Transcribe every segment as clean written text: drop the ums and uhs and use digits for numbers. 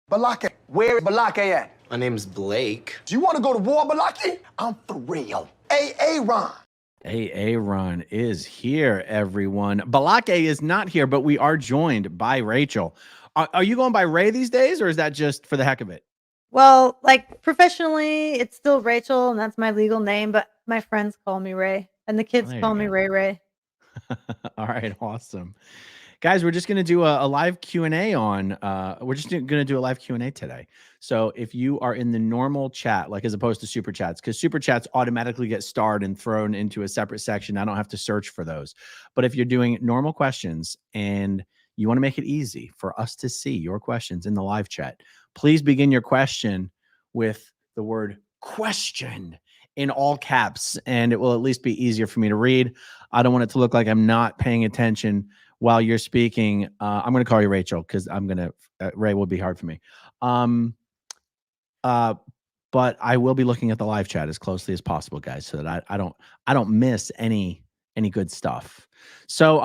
Balake, where Balake at? My name's Blake. Do you want to go to war, Balake? I'm for real. Ron. Ron is here, everyone. Balake is not here, but we are joined by Rachael. Are you going by Ray these days, or is that just for the heck of it? Well, like professionally, it's still Rachael, and that's my legal name, but my friends call me Ray, and the kids call me Ray. All right, awesome. Guys, we're just going to do a live Q&A on, we're just going to do a live Q&A today. So if you are in the normal chat, like as opposed to super chats, because super chats automatically get starred and thrown into a separate section. I don't have to search for those. But if you're doing normal questions and you want to make it easy for us to see your questions in the live chat, please begin your question with the word question in all caps, and it will at least be easier for me to read. I don't want it to look like I'm not paying attention while you're speaking. I'm going to call you Rachael because I'm going to, Ray will be hard for me. But I will be looking at the live chat as closely as possible, guys, so that I don't miss any good stuff. So,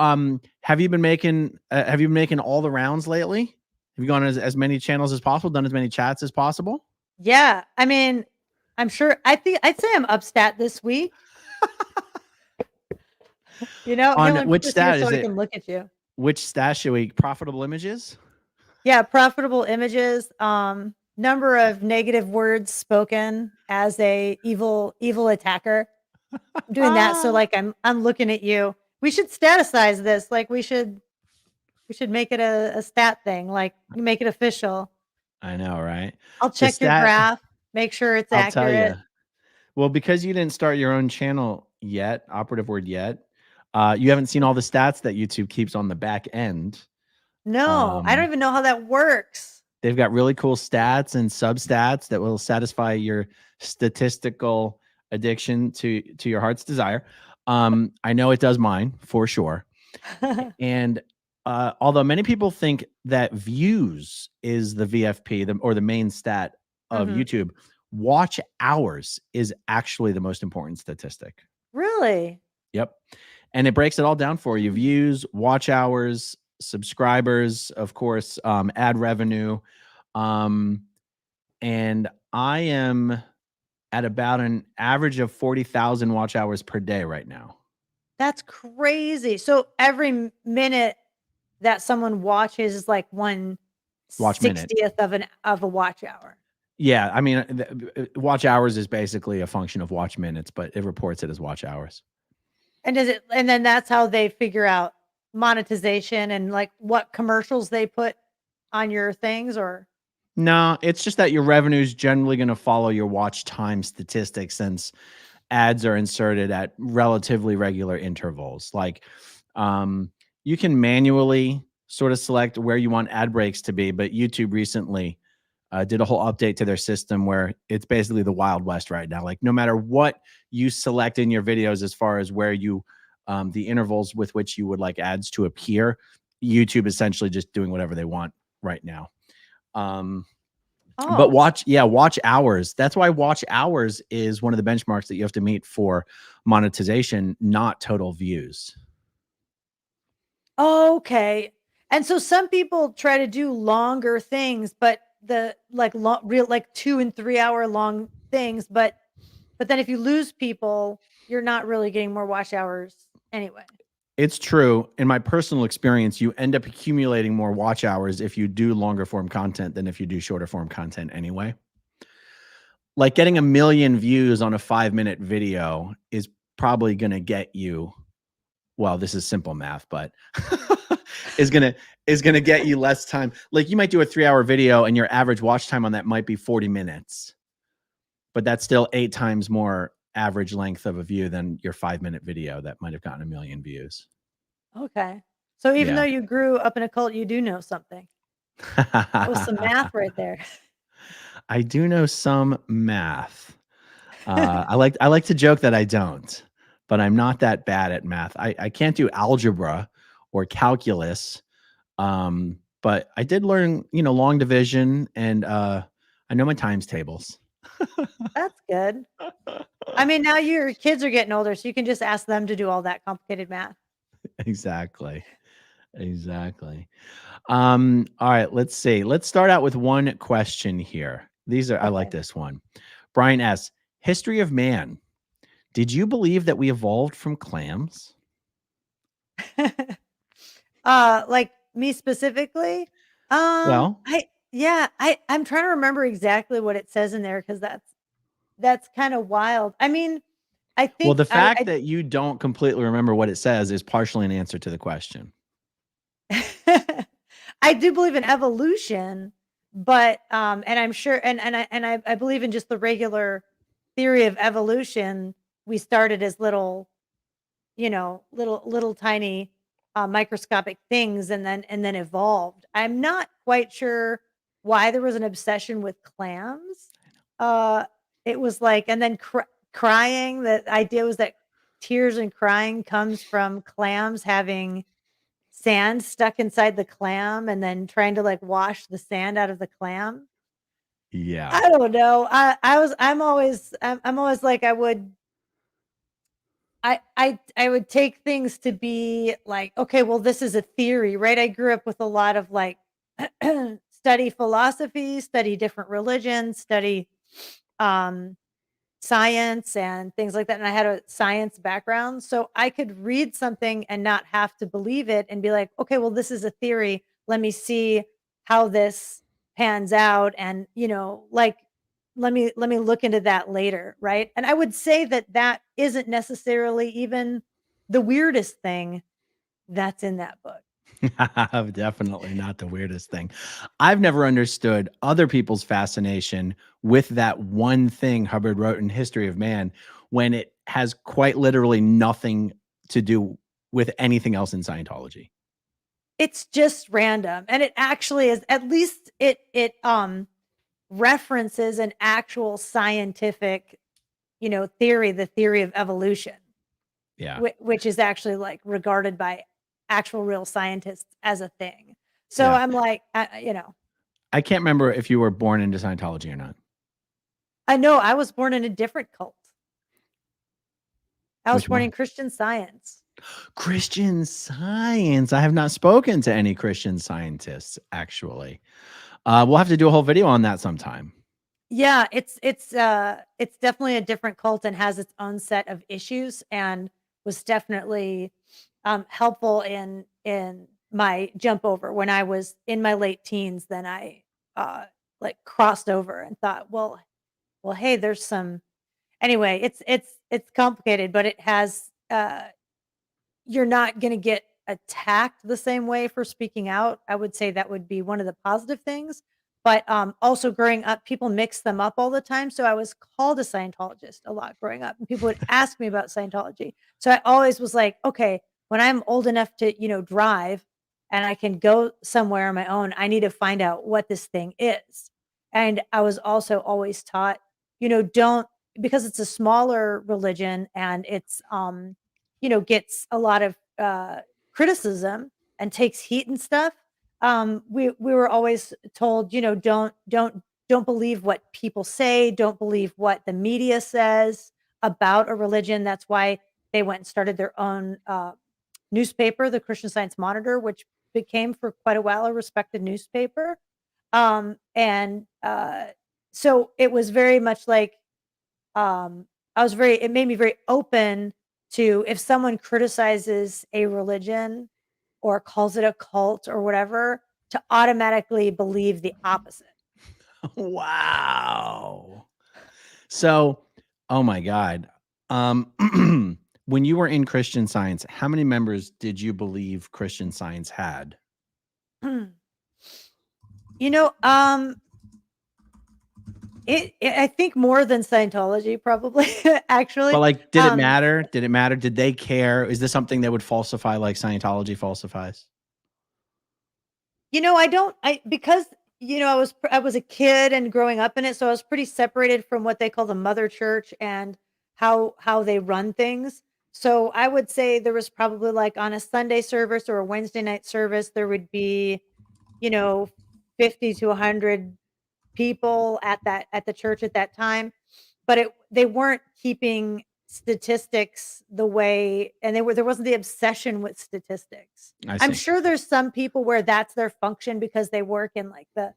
have you been making all the rounds lately? Have you gone as many channels as possible, done as many chats as possible? Yeah. I mean, I'm sure, I'd say I'm up stat this week. You know, on which stat is so it? I can look at you. Which stat should we? Profitable images? Yeah, profitable images. Number of negative words spoken as a evil attacker. I'm doing that, so like I'm looking at you. We should staticize this. Like we should make it a stat thing. Like you make it official. I know, right? I'll check your graph, make sure it's accurate. Tell you. Well, because you didn't start your own channel yet, operative word yet, you haven't seen all the stats that YouTube keeps on the back end. No, I don't even know how that works. They've got really cool stats and substats that will satisfy your statistical addiction to your heart's desire. I know it does mine for sure. And although many people think that views is the VFP or the main stat of YouTube, watch hours is actually the most important statistic. Really? Yep. And it breaks it all down for you. Views, watch hours, subscribers, of course, ad revenue. And I am at about an average of 40,000 watch hours per day right now. That's crazy. So every minute that someone watches is like 1/60th of a watch hour. Yeah, I mean, watch hours is basically a function of watch minutes, but it reports it as watch hours. And then that's how they figure out monetization and like what commercials they put on your things, or? No, it's just that your revenue is generally going to follow your watch time statistics, since ads are inserted at relatively regular intervals. Like, you can manually sort of select where you want ad breaks to be, but YouTube recently did a whole update to their system where it's basically the Wild West right now. Like no matter what you select in your videos, as far as where you, the intervals with which you would like ads to appear, YouTube essentially just doing whatever they want right now. But watch hours. That's why watch hours is one of the benchmarks that you have to meet for monetization, not total views. Okay. And so some people try to do longer things, but the like 2 and 3 hour long things, but then if you lose people, you're not really getting more watch hours anyway. It's true. In my personal experience, you end up accumulating more watch hours if you do longer form content than if you do shorter form content anyway. Like getting 1 million views on a 5-minute video is probably going to get you, well, this is simple math, but is going to get you less time. Like you might do a 3-hour video and your average watch time on that might be 40 minutes, but that's still 8 times more average length of a view than your 5-minute video that might have gotten 1 million views. Okay. So even though you grew up in a cult, you do know something. That was some math right there. I do know some math. I like to joke that I don't, but I'm not that bad at math. I can't do algebra or calculus, but I did learn, long division, and I know my times tables. That's good. I mean, now your kids are getting older, so you can just ask them to do all that complicated math. Exactly. Exactly. All right, let's see. Let's start out with one question here. I like Okay. this one. Brian S. History of man. Did you believe that we evolved from clams? Like me specifically? Well, I'm trying to remember exactly what it says in there because that's kind of wild. I mean, I well, think the fact that you don't completely remember what it says is partially an answer to the question. I do believe in evolution, but and I'm sure and I believe in just the regular theory of evolution. We started as little, little tiny microscopic things and then evolved. I'm not quite sure why there was an obsession with clams. Uh it was like and then crying. The idea was that tears and crying comes from clams having sand stuck inside the clam and then trying to like wash the sand out of the clam. Yeah. I don't know. I'm always like I would take things to be like, okay, well, this is a theory, right? I grew up with a lot of like study philosophy, study different religions, study um science and things like that. And I had a science background. So I could read something and not have to believe it and be like, okay, well, this is a theory. Let me see how this pans out. And, like, let me look into that later. Right. And I would say that that isn't necessarily even the weirdest thing that's in that book. Definitely not the weirdest thing. I've never understood other people's fascination with that one thing Hubbard wrote in History of Man when it has quite literally nothing to do with anything else in Scientology. It's just random. And it actually is, at least it references an actual scientific, theory, the theory of evolution, Yeah. which is actually like regarded by actual real scientists as a thing. So Yeah. I'm like, I can't remember if you were born into Scientology or not. I know I was born in a different cult. I was Which born in one? Christian Science. Christian Science. I have not spoken to any Christian scientists, actually. We'll have to do a whole video on that sometime. Yeah, it's definitely a different cult and has its own set of issues and was definitely helpful in my jump over when I was in my late teens. Then I like crossed over and thought, well, hey, there's some. Anyway, it's complicated, but it has you're not going to get attacked the same way for speaking out. I would say that would be one of the positive things. But also growing up, people mix them up all the time. So I was called a Scientologist a lot growing up, and people would ask me about Scientology. So I always was like, okay, when I'm old enough to, drive and I can go somewhere on my own, I need to find out what this thing is. And I was also always taught, don't, because it's a smaller religion and it's gets a lot of criticism and takes heat and stuff. We were always told, don't believe what people say, don't believe what the media says about a religion. That's why they went and started their own newspaper, the Christian Science Monitor, which became for quite a while a respected newspaper. And so it was very much like it made me very open to, if someone criticizes a religion or calls it a cult or whatever, to automatically believe the opposite. Wow. So, oh my God. When you were in Christian Science, how many members did you believe Christian Science had? You know, I think more than Scientology probably, But actually. like, did it Um, matter? Did it matter? Did they care? Is this something that would falsify like Scientology falsifies? I don't because I was a kid and growing up in it, so I was pretty separated from what they call the mother church and how they run things. So I would say there was probably like on a Sunday service or a Wednesday night service, there would be, you know, 50 to 100 people at the church at that time, but they weren't keeping statistics the way, and there wasn't the obsession with statistics. I I'm see. sure there's some people where that's their function because they work in like the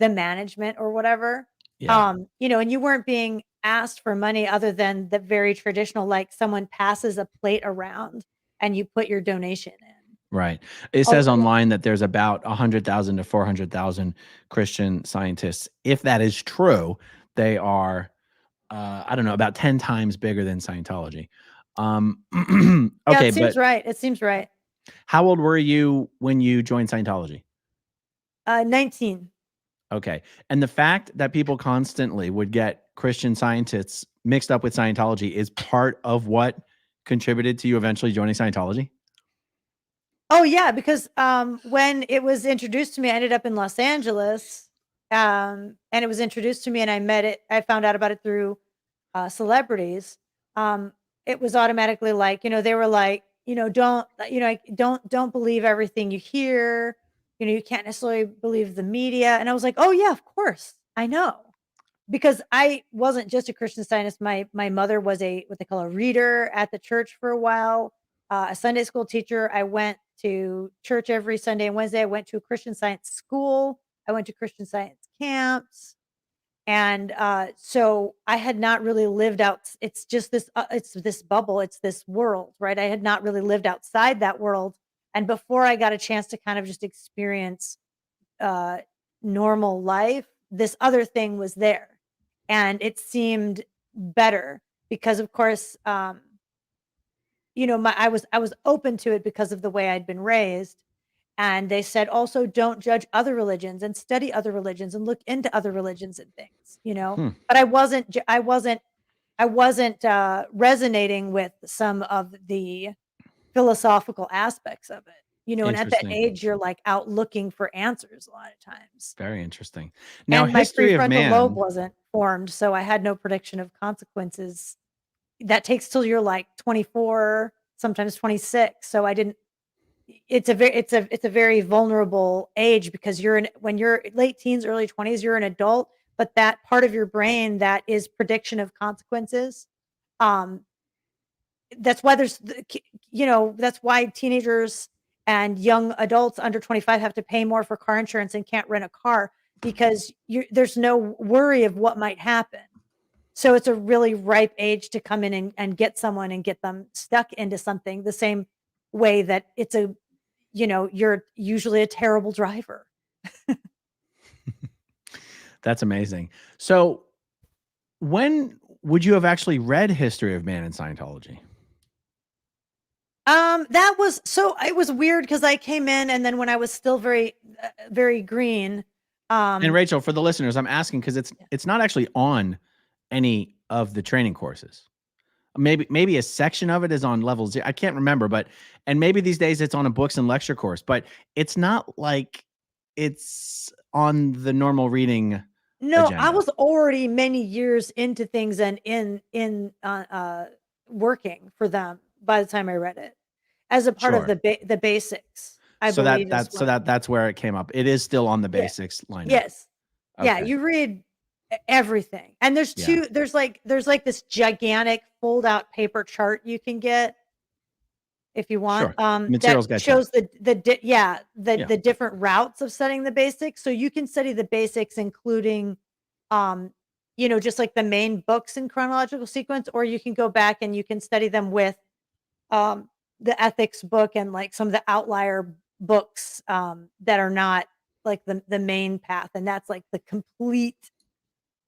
management or whatever. Yeah. You know, and you weren't being asked for money other than the very traditional, like someone passes a plate around and you put your donation in. Right. It Oh, says online that there's about 100,000 to 400,000 Christian scientists. If that is true, they are, I don't know, about 10 times bigger than Scientology. yeah, Okay, it seems but right. It seems right. how old were you when you joined Scientology? 19. Okay. And the fact that people constantly would get Christian scientists mixed up with Scientology is part of what contributed to you eventually joining Scientology? Oh yeah, because when it was introduced to me, I ended up in Los Angeles. And it was introduced to me and I found out about it through celebrities. Um, it was automatically like, you know, they were like, you know, don't believe everything you hear. You know, you can't necessarily believe the media. And I was like, oh yeah, of course. I know. Because I wasn't just a Christian Scientist. My mother was what they call a reader at the church for a while, a Sunday school teacher. I went to church every Sunday and Wednesday. I went to a Christian Science school. I went to Christian Science camps. And so I had not really lived out. It's just it's this bubble. It's this world, right? I had not really lived outside that world. And before I got a chance to kind of just experience uh, normal life, this other thing was there. And it seemed better because, of course, you know, I was open to it because of the way I'd been raised. And they said also don't judge other religions and study other religions and look into other religions and things, you know. Hmm. But I wasn't resonating with some of the philosophical aspects of it. You know, and at that Interesting. age, you're like out looking for answers a lot of times. Very interesting. Now, And my history of prefrontal lobe man. wasn't formed, so I had no prediction of consequences. That takes till you're like 24, sometimes 26. So I didn't it's a very vulnerable age because when you're late teens, early 20s, you're an adult, but that part of your brain that is prediction of consequences, um, that's why you know, that's why teenagers and young adults under 25 have to pay more for car insurance and can't rent a car because there's no worry of what might happen. So it's a really ripe age to come in and get someone and get them stuck into something the same way that you know, you're usually a terrible driver. That's amazing. So, when would you have actually read History of Man in Scientology? That was so it was weird because I came in and then when I was still very green, And um, Rachel, for the listeners, I'm asking because it's not actually on any of the training courses. Maybe a section of it is on level 0. I can't remember, but and maybe these days it's on a books and lecture course, but it's not like it's on the normal reading no, I agenda. was already many years into things and in working for them by the time I read it as a part of Sure. the basics, I So believe is what. that's where it came up. It is still on the Yeah. basics lineup. Yes. Yeah, Okay. you read everything. And Yeah. there's like this gigantic fold out paper chart you can get if you want, Sure. Materials that guide chart. shows the Yeah. different routes of studying the basics. So you can study the basics, including, um, you know, just like the main books in chronological sequence, or you can go back and you can study them with um, the ethics book and like some of the outlier books that are not like the main path, and that's like the complete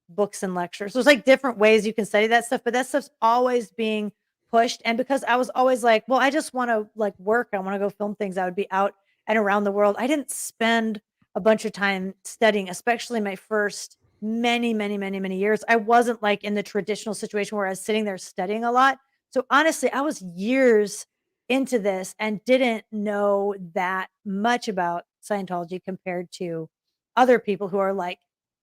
books and lectures. There's like different ways you can study that stuff, but that stuff's always being pushed. And because I was always like, well, I just want to like work, I want to go film things. I would be out and around the world. I didn't spend a bunch of time studying, especially my first many years. I wasn't like in the traditional situation where I was sitting there studying a lot. So honestly, I was years into this and didn't know that much about Scientology compared to other people who are like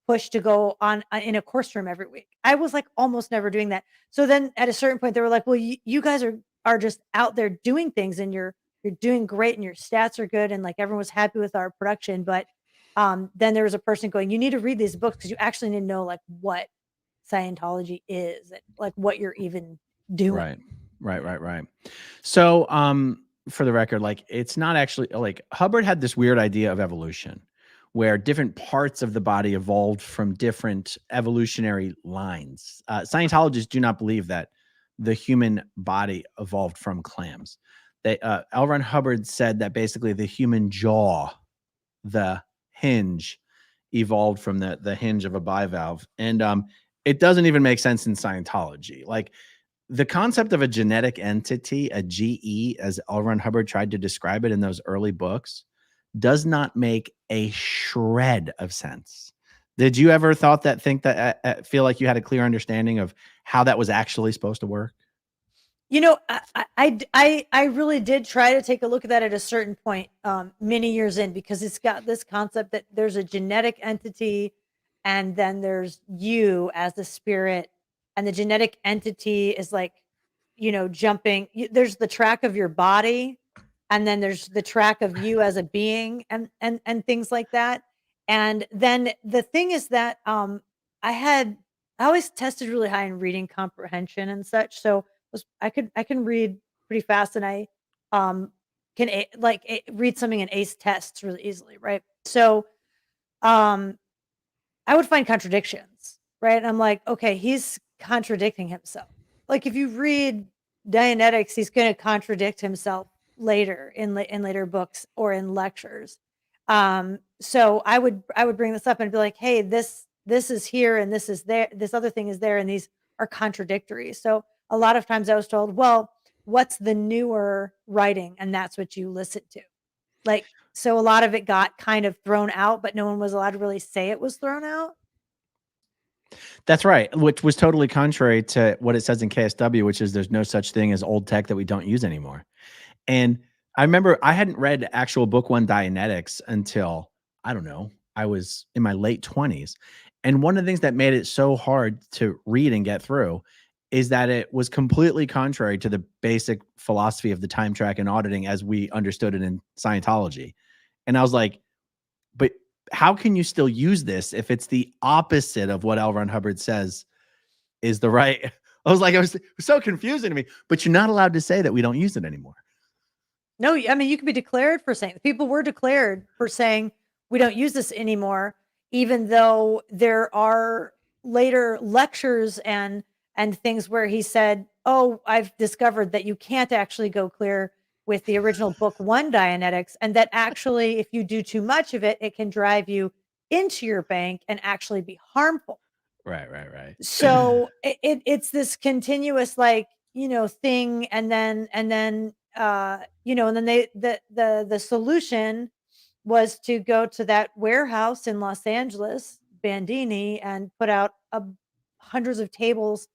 pushed to go on in a course room every week. I was like almost never doing that. So then at a certain point they were like, "Well, you guys are just out there doing things and you're doing great and your stats are good and like everyone was happy with our production." But then there was a person going, "You need to read these books because you actually need to know like what Scientology is and like what you're even doing. Right. So, for the record, like it's not actually like Hubbard had this weird idea of evolution where different parts of the body evolved from different evolutionary lines. Scientologists do not believe that the human body evolved from clams. L. Ron Hubbard said that basically the human jaw, the hinge, evolved from the hinge of a bivalve. And it doesn't even make sense in Scientology. Like the concept of a genetic entity, a GE, as L. Ron Hubbard tried to describe it in those early books, does not make a shred of sense. Did you ever think that feel like you had a clear understanding of how that was actually supposed to work? You know, I really did try to take a look at that at a certain point, many years in, because it's got this concept that there's a genetic entity and then there's you as the spirit, and the genetic entity is like, jumping. There's the track of your body, and then there's the track of you as a being, and things like that. And then the thing is that I always tested really high in reading comprehension and such, so I can read pretty fast, and I can read something and ace tests really easily, right? So um I would find contradictions, right? And I'm like, okay, he's contradicting himself. Like if you read Dianetics, he's going to contradict himself later in later books or in lectures. So I would bring this up and be like, hey, this is here and this is there. This other thing is there, and these are contradictory. So a lot of times I was told, well, what's the newer writing, and that's what you listen to. Like, so a lot of it got kind of thrown out, but no one was allowed to really say it was thrown out. That's right, which was totally contrary to what it says in KSW, which is there's no such thing as old tech that we don't use anymore. And I remember I hadn't read actual book one Dianetics until, I don't know, I was in my late 20s. And one of the things that made it so hard to read and get through is that it was completely contrary to the basic philosophy of the time track and auditing as we understood it in Scientology. And I was like, but how can you still use this if it's the opposite of what L. Ron Hubbard says is the right? I was like, it was so confusing to me, but you're not allowed to say that we don't use it anymore. No, I mean, you could be declared for saying, people were declared for saying we don't use this anymore, even though there are later lectures and things where he said, oh, I've discovered that you can't actually go clear with the original book one Dianetics, and that actually if you do too much of it, it can drive you into your bank and actually be harmful. Right. So it's this continuous, like, thing. And then and then the solution was to go to that warehouse in Los Angeles, Bandini, and put out hundreds of tables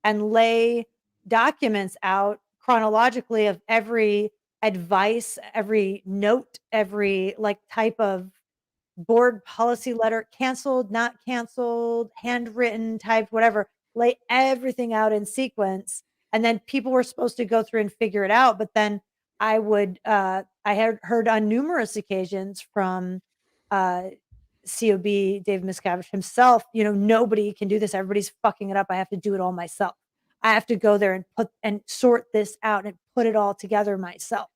and lay documents out chronologically of every advice, every note, every like type of board policy letter, canceled, not canceled, handwritten, typed, whatever, lay everything out in sequence. And then people were supposed to go through and figure it out. But then I had heard on numerous occasions from COB, Dave Miscavige himself, nobody can do this. Everybody's fucking it up. I have to do it all myself. I have to go there and put and sort this out and put it all together myself.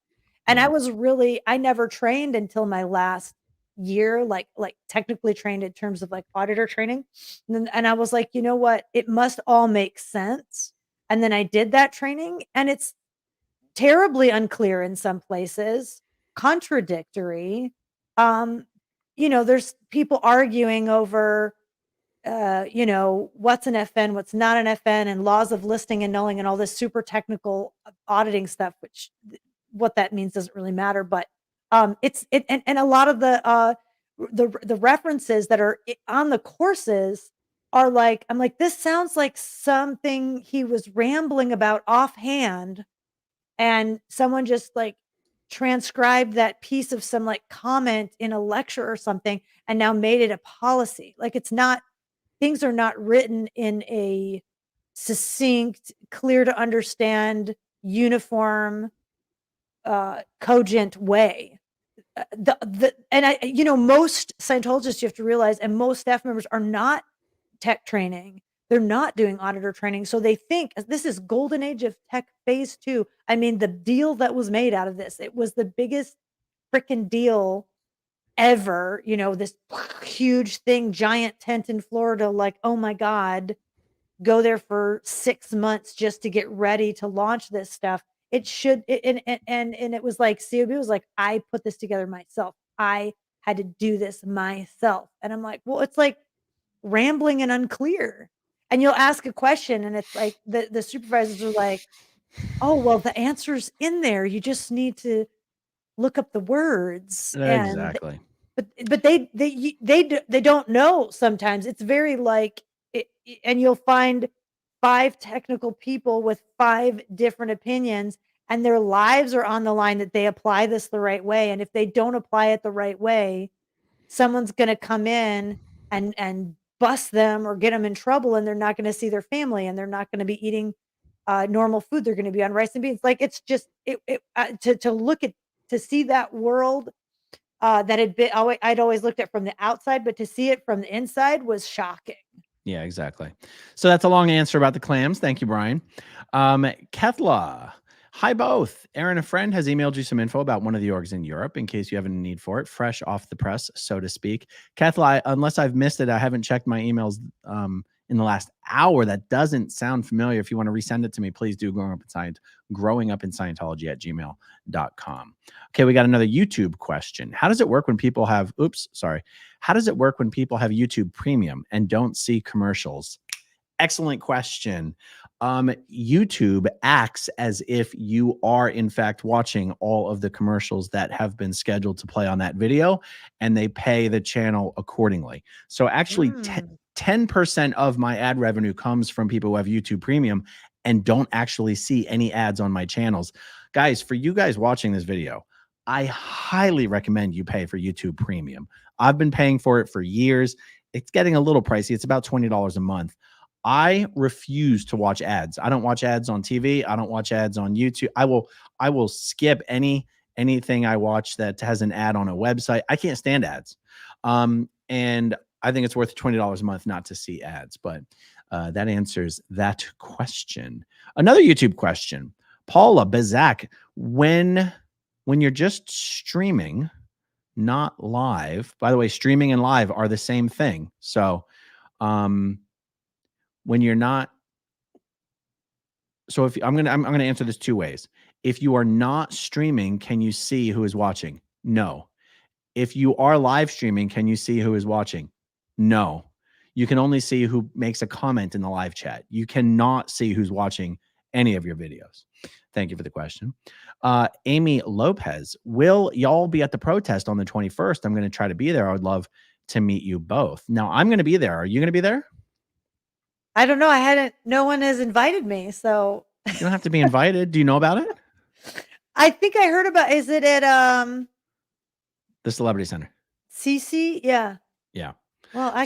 And I never trained until my last year, like technically trained in terms of like auditor training. And I was like, you know what? It must all make sense. And then I did that training, and it's terribly unclear in some places, contradictory. There's people arguing over what's an FN, what's not an FN, and laws of listing and nulling and all this super technical auditing stuff, which what that means doesn't really matter. But and a lot of the references that are on the courses are like, I'm like, this sounds like something he was rambling about offhand, and someone just like transcribed that piece of some like comment in a lecture or something and now made it a policy. Like things are not written in a succinct, clear to understand, uniform, cogent way. Most Scientologists, you have to realize, and most staff members are not tech training. They're not doing auditor training. So they think this is golden age of tech phase 2. I mean, the deal that was made out of this, it was the biggest freaking deal ever, this huge thing, giant tent in Florida, like, oh my God, go there for 6 months just to get ready to launch this stuff. It should, and it was like, COB was like, I put this together myself. I had to do this myself. And I'm like, well, it's like rambling and unclear. And you'll ask a question and it's like the supervisors are like, oh, well, the answer's in there. You just need to look up the words. And Exactly. but they don't know sometimes. It's very like and you'll find 5 technical people with 5 different opinions, and their lives are on the line that they apply this the right way. And if they don't apply it the right way, someone's going to come in and bust them or get them in trouble, and they're not going to see their family, and they're not going to be eating normal food. They're going to be on rice and beans. Like, it's just to look at, to see that world that had been, I'd always looked at from the outside, but to see it from the inside was shocking. Yeah, exactly. So that's a long answer about the clams. Thank you, Brian. Kethla. Hi, both. Aaron, a friend, has emailed you some info about one of the orgs in Europe in case you have a need for it, fresh off the press, so to speak. Kethla, unless I've missed it, I haven't checked my emails in the last hour. That doesn't sound familiar. If you want to resend it to me, please do. Growing up in Scientology at gmail.com. Okay, we got another YouTube question. How does it work when people have, how does it work when people have YouTube Premium and don't see commercials? Excellent question. YouTube acts as if you are in fact watching all of the commercials that have been scheduled to play on that video, and they pay the channel accordingly. So actually 10% of my ad revenue comes from people who have YouTube Premium and don't actually see any ads on my channels. Guys, for you guys watching this video, I highly recommend you pay for YouTube Premium. I've been paying for it for years. It's getting a little pricey. It's about $20 a month. I refuse to watch ads. I don't watch ads on TV. I don't watch ads on YouTube. I will skip anything I watch that has an ad on a website. I can't stand ads. And I think it's worth $20 a month not to see ads, but that answers that question. Another YouTube question. Paula Bazak, when you're just streaming, not live, by the way, streaming and live are the same thing. So, when you're not, so if I'm going to answer this 2 ways. If you are not streaming, can you see who is watching? No. If you are live streaming, can you see who is watching? No. You can only see who makes a comment in the live chat. You cannot see who's watching any of your videos. Thank you for the question. Amy Lopez, will y'all be at the protest on the 21st? I'm going to try to be there. I would love to meet you both. Now, I'm going to be there. Are you going to be there? I don't know. No one has invited me. So you don't have to be invited. Do you know about it? I think I heard about, is it at the Celebrity Center? CC? Yeah. Yeah. Well, I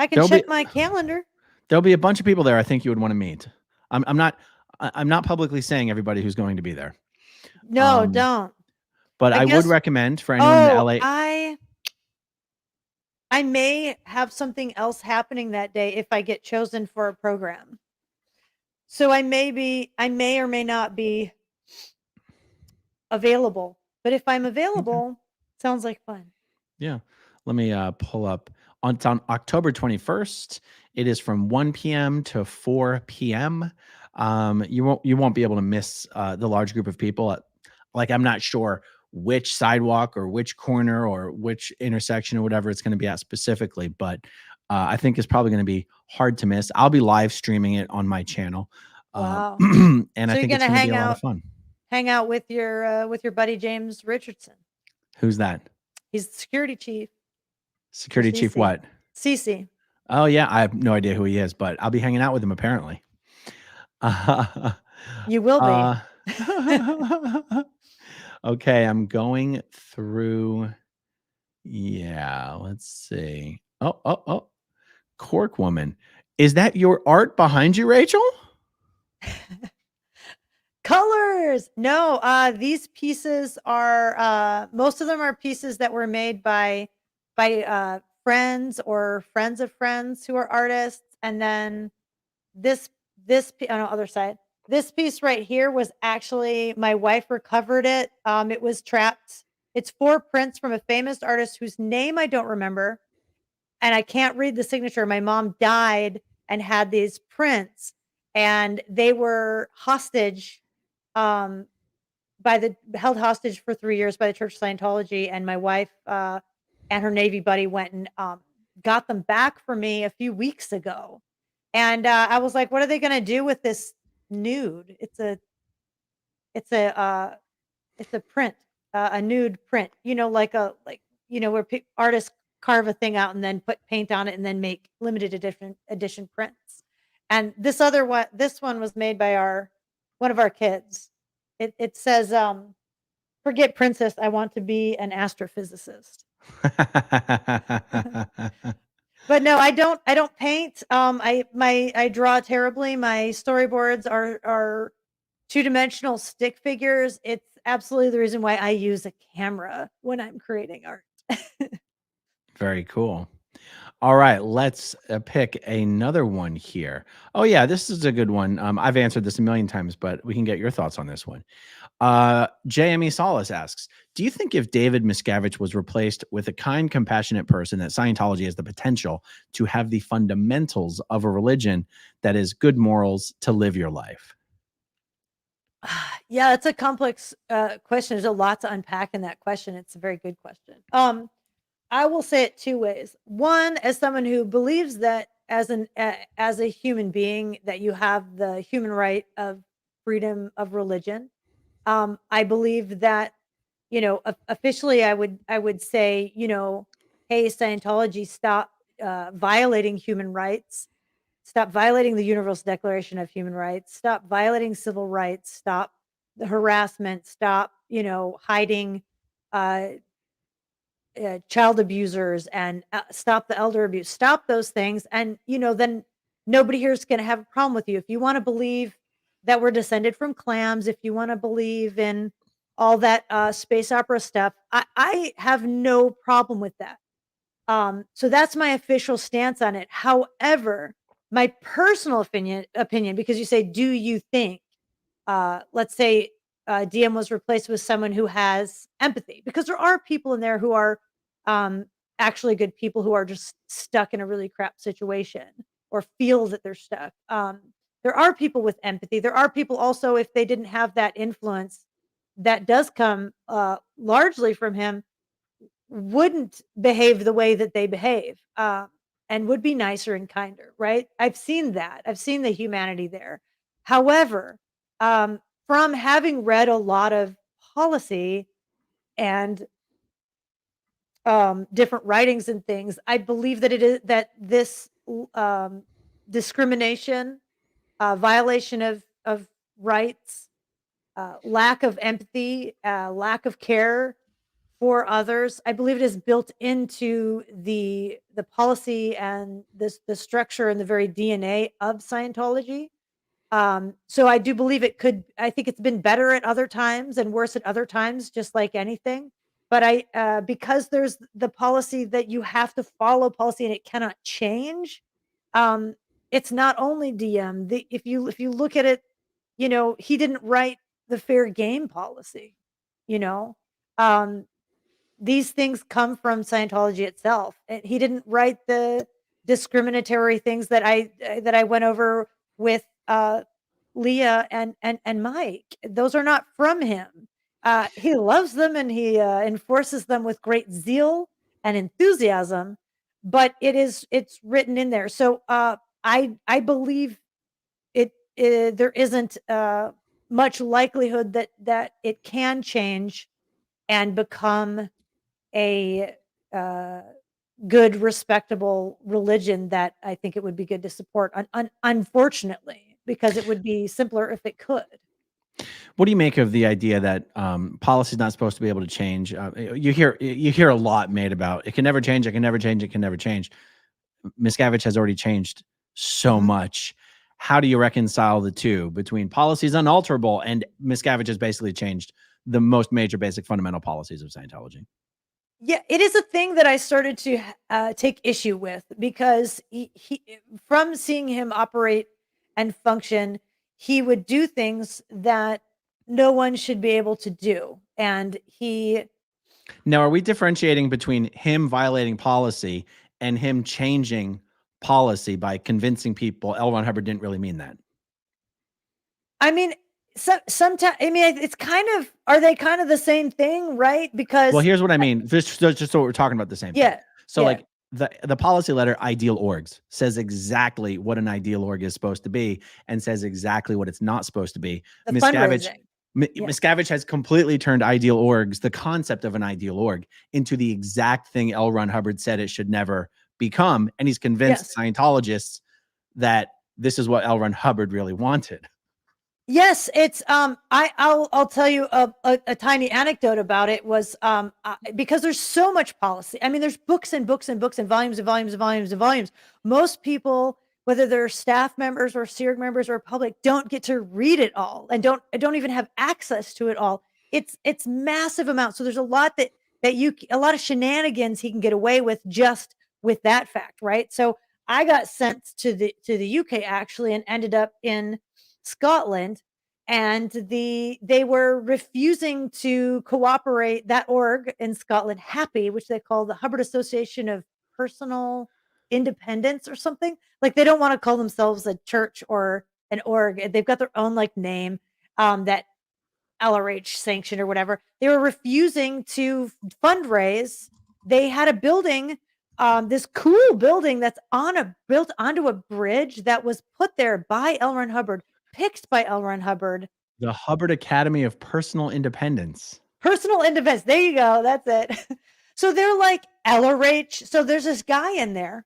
can check my calendar. There'll be a bunch of people there I think you would want to meet. I'm not publicly saying everybody who's going to be there. No, don't. But I would recommend for anyone in LA. I may have something else happening that day if I get chosen for a program. So I may or may not be available. But if I'm available, sounds like fun. Yeah. Let me pull up. It's on October 21st. It is from 1 p.m. to 4 p.m. You won't be able to miss the large group of people. Like, I'm not sure which sidewalk or which corner or which intersection or whatever it's going to be at specifically, but I think it's probably going to be hard to miss. I'll be live streaming it on my channel. Wow. And so I think it's going to be a lot of fun. Hang out with your buddy James Richardson. Who's that? He's the security chief. Security chief what? CC. Oh yeah, I have no idea who he is, but I'll be hanging out with him apparently. You will be. Okay, I'm going through. Yeah, let's see. Oh. Cork Woman. Is that your art behind you, Rachel? Colors. No, these pieces are most of them are pieces that were made by friends or friends of friends who are artists, and then on the other side. This piece right here was actually, my wife recovered it. It was trapped. It's 4 prints from a famous artist whose name I don't remember, and I can't read the signature. My mom died and had these prints, and they were hostage, held hostage for 3 years by the Church of Scientology. And my wife and her Navy buddy went and got them back for me a few weeks ago. And I was like, "What are they going to do with this nude?" It's a print, a nude print. Like where artists carve a thing out and then put paint on it and then make limited edition prints. And this one was made by one of our kids. It says, "Forget princess, I want to be an astrophysicist." But no, I don't paint. I draw terribly. My storyboards are 2-dimensional stick figures. It's absolutely the reason why I use a camera when I'm creating art. Very cool. All right, let's pick another one here. Oh yeah, this is a good one. I've answered this a million times, but we can get your thoughts on this one. JME Solace asks, do you think if David Miscavige was replaced with a kind, compassionate person, that Scientology has the potential to have the fundamentals of a religion that is good morals to live your life? Yeah, it's a complex question. There's a lot to unpack in that question. It's a very good question. I will say it 2 ways. One, as someone who believes that as a human being that you have the human right of freedom of religion. I believe that, officially I would say, hey, Scientology, stop violating human rights. Stop violating the Universal Declaration of Human Rights. Stop violating civil rights. Stop the harassment. Stop, hiding child abusers, and stop the elder abuse. Stop those things, and then nobody here is going to have a problem with you. If you want to believe that we're descended from clams, if you want to believe in all that space opera stuff, I have no problem with that. So that's my official stance on it. However, my personal opinion, because you say, do you think, let's say DM was replaced with someone who has empathy, because there are people in there who are actually good people who are just stuck in a really crap situation or feel that they're stuck. There are people with empathy. There are people also, if they didn't have that influence that does come largely from him, wouldn't behave the way that they behave, and would be nicer and kinder, right? I've seen that. I've seen the humanity there. However, from having read a lot of policy and different writings and things, I believe that this discrimination, violation of rights, lack of empathy, lack of care for others, I believe it is built into the policy and the structure and the very DNA of Scientology. So I do believe I think it's been better at other times and worse at other times, just like anything. But because there's the policy that you have to follow policy and it cannot change. It's not only DM. If you look at it, he didn't write the fair game policy. You know, um, these things come from Scientology itself. And he didn't write the discriminatory things that I went over with Leah and Mike. Those are not from him. He loves them and he enforces them with great zeal and enthusiasm, but it's written in there. So I believe there isn't much likelihood that it can change and become a good, respectable religion that I think it would be good to support. Unfortunately, because it would be simpler if it could. What do you make of the idea that policy is not supposed to be able to change? You hear a lot made about it can never change, it can never change, it can never change. Miscavige has already changed so much. How do you reconcile the two between policies unalterable and Miscavige has basically changed the most major basic fundamental policies of Scientology? Yeah, it is a thing that I started to take issue with because from seeing him operate and function, he would do things that no one should be able to do. And he, Now, are we differentiating between him violating policy and him changing policy by convincing people L. Ron Hubbard didn't really mean that? I mean, sometimes, I mean, it's kind of, are they kind of the same thing, right? Because, Well, here's what I mean. Just so we're talking about the same thing. yeah. So yeah. like the policy letter, ideal orgs, says exactly what an ideal org is supposed to be and says exactly what it's not supposed to be. The Miscavige fundraising. Yeah. Miscavige has completely turned ideal orgs, the concept of an ideal org, into the exact thing L. Ron Hubbard said it should never become. And he's convinced Yes. Scientologists that this is what L. Ron Hubbard really wanted. Yes, it's I'll tell you a tiny anecdote about it was because there's so much policy. I mean, there's books and books and books and volumes and volumes and volumes and volumes. Most people, whether they're staff members or SEERG members or public, don't get to read it all and don't even have access to it all. It's massive amounts. So there's a lot that a lot of shenanigans he can get away with just with that fact, right? So I got sent to the UK actually and ended up in Scotland, and they were refusing to cooperate. That org in Scotland, Happy, which they call the Hubbard Association of Personal Independence or something. Like they don't want to call themselves a church or an org. They've got their own like name that LRH sanctioned or whatever. They were refusing to fundraise. They had a building, this cool building that's built onto a bridge that was put there by L. Ron Hubbard, picked by L. Ron Hubbard. The Hubbard Academy of Personal Independence. Personal independence. There you go. That's it. So they're like LRH. So there's this guy in there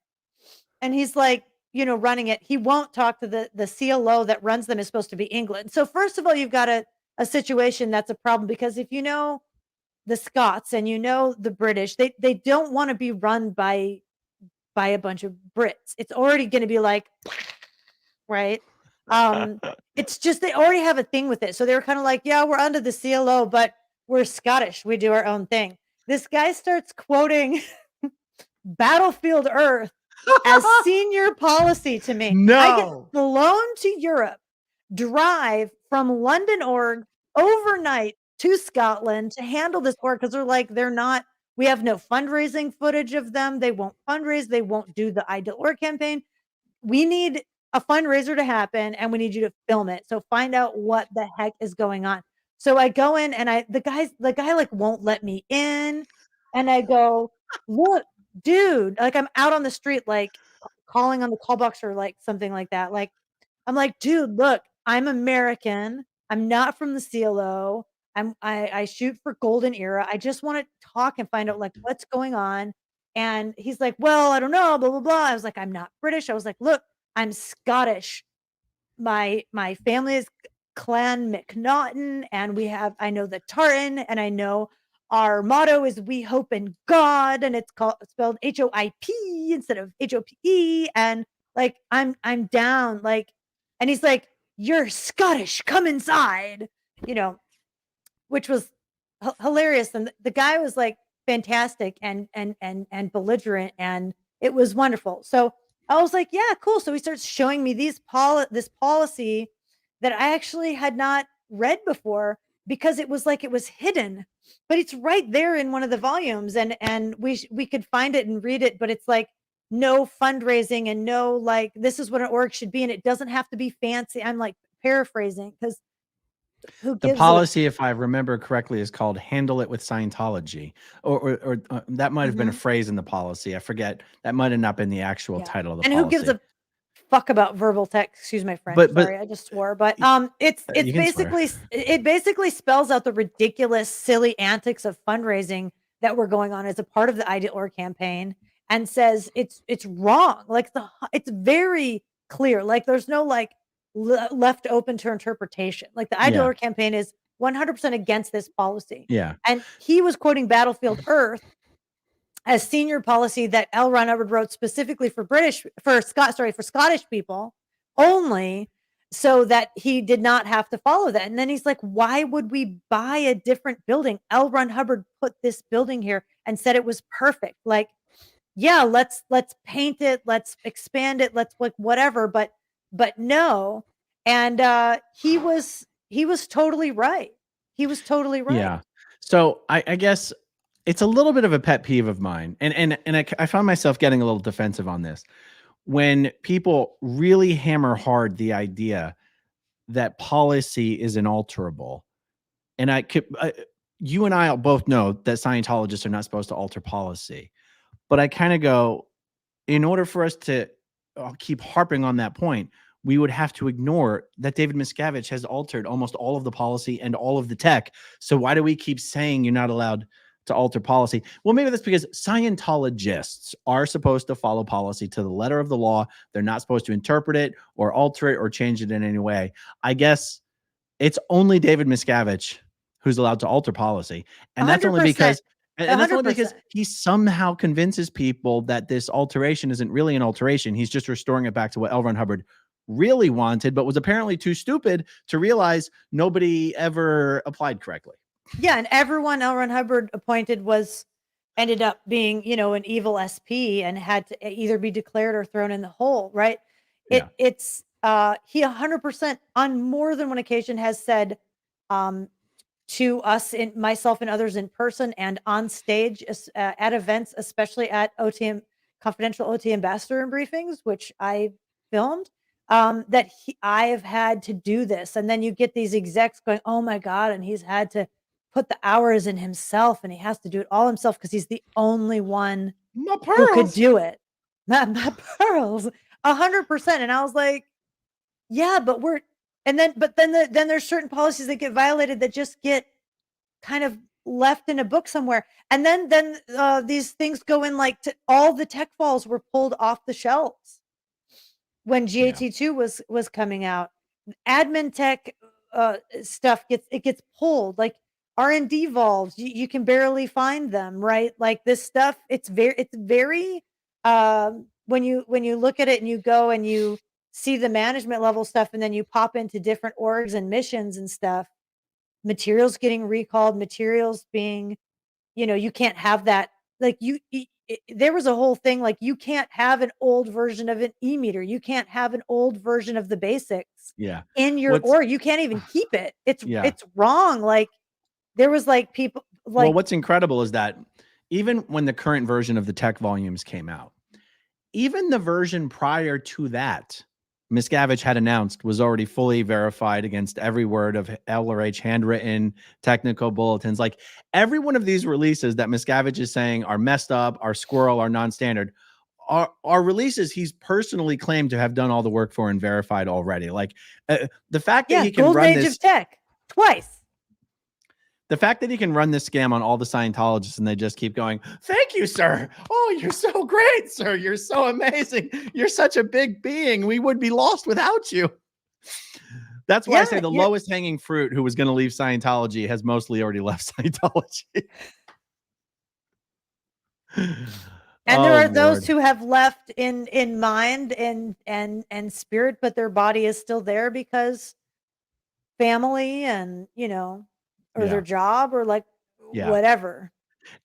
and he's like, running it. He won't talk to the CLO that runs them is supposed to be England. So first of all, you've got a situation that's a problem because if you know the Scots and the British, they don't want to be run by a bunch of Brits. It's already going to be like, right? It's just they already have a thing with it. So they were kind of like, yeah, we're under the CLO, but we're Scottish. We do our own thing. This guy starts quoting Battlefield Earth as senior policy to me. No. I get flown to Europe, drive from London org overnight to Scotland to handle this org because we have no fundraising footage of them. They won't fundraise. They won't do the Ideal Org campaign. We need a fundraiser to happen and we need you to film it. So find out what the heck is going on. So I go in and the guy like won't let me in. And I go, look, dude, like I'm out on the street, like calling on the call box or like something like that. Like, I'm like, dude, look, I'm American. I'm not from the CLO. I shoot for Golden Era. I just want to talk and find out like what's going on. And he's like, well, I don't know, blah, blah, blah. I was like, I'm not British. I was like, look, I'm Scottish. My family is Clan McNaughton, and I know the tartan, and I know our motto is we hope in God, and it's spelled HOIP instead of HOPE. And like, I'm down. Like, and he's like, you're Scottish, come inside, which was hilarious. And the guy was like fantastic and belligerent, and it was wonderful. So I was like, yeah, cool. So he starts showing me this policy that I actually had not read before because it was hidden, but it's right there in one of the volumes, and we could find it and read it. But it's like no fundraising and no like this is what an org should be, and it doesn't have to be fancy. I'm like paraphrasing because the policy, if I remember correctly, is called "Handle It with Scientology," or that might have been a phrase in the policy. I forget. That might have not been the actual title of the policy. And who gives a fuck about verbal text? Excuse my French. But sorry, I just swore. But it's basically spells out the ridiculous, silly antics of fundraising that were going on as a part of the Ideal Org campaign, and says it's wrong. Like it's very clear. Like there's no like left open to interpretation. Like the Ideal Org campaign is 100% against this policy. Yeah. And he was quoting Battlefield Earth as senior policy that L. Ron Hubbard wrote specifically for Scottish people only. so that he did not have to follow that. And then he's like, why would we buy a different building? L. Ron Hubbard put this building here and said it was perfect. Like, yeah, let's paint it, let's expand it, let's like whatever, but no. And he was totally right. He was totally right. Yeah. So I guess it's a little bit of a pet peeve of mine. And I found myself getting a little defensive on this. When people really hammer hard the idea that policy is inalterable. And you and I both know that Scientologists are not supposed to alter policy. But I kind of go, in order for us to keep harping on that point, we would have to ignore that David Miscavige has altered almost all of the policy and all of the tech. So why do we keep saying you're not allowed to alter policy? Well, maybe that's because Scientologists are supposed to follow policy to the letter of the law. They're not supposed to interpret it or alter it or change it in any way. I guess it's only David Miscavige who's allowed to alter policy. And that's only 100%. because and that's only 100%. because he somehow convinces people that this alteration isn't really an alteration. He's just restoring it back to what L. Ron Hubbard really wanted, but was apparently too stupid to realize nobody ever applied correctly. Yeah, and everyone L. Ron Hubbard appointed ended up being, an evil SP and had to either be declared or thrown in the hole, right? Yeah. It's he 100% on more than one occasion has said to us, myself and others in person and on stage at events, especially at OTM confidential OT ambassador briefings, which I filmed, that I have had to do this. And then you get these execs going, oh my God, and he's had to put the hours in himself and he has to do it all himself because he's the only one who could do it. My pearls, 100%. And I was like, yeah, but then there's certain policies that get violated that just get kind of left in a book somewhere. And then these things go in all the tech files were pulled off the shelves when GAT2 was coming out. Admin tech stuff gets pulled. Like R&D vaults, you can barely find them, right? Like this stuff, it's very when you look at it and you go and you see the management level stuff and then you pop into different orgs and missions and stuff, materials getting recalled, materials being, you can't have that. Like there was a whole thing, like you can't have an old version of an e-meter. You can't have an old version of the basics in your org. You can't even keep it. It's wrong. Like there was people like, well, what's incredible is that even when the current version of the tech volumes came out, even the version prior to that, Miscavige had announced was already fully verified against every word of L or H handwritten technical bulletins. Like every one of these releases that Miscavige is saying are messed up, are squirrel, are non-standard, are releases he's personally claimed to have done all the work for and verified already. Like the fact that he can Golden run Age this of tech twice. The fact that he can run this scam on all the Scientologists and they just keep going, thank you, sir. Oh, you're so great, sir. You're so amazing. You're such a big being. We would be lost without you. That's why I say the lowest hanging fruit who was going to leave Scientology has mostly already left Scientology. And there are those who have left in mind and spirit, but their body is still there because family and, or their job or whatever.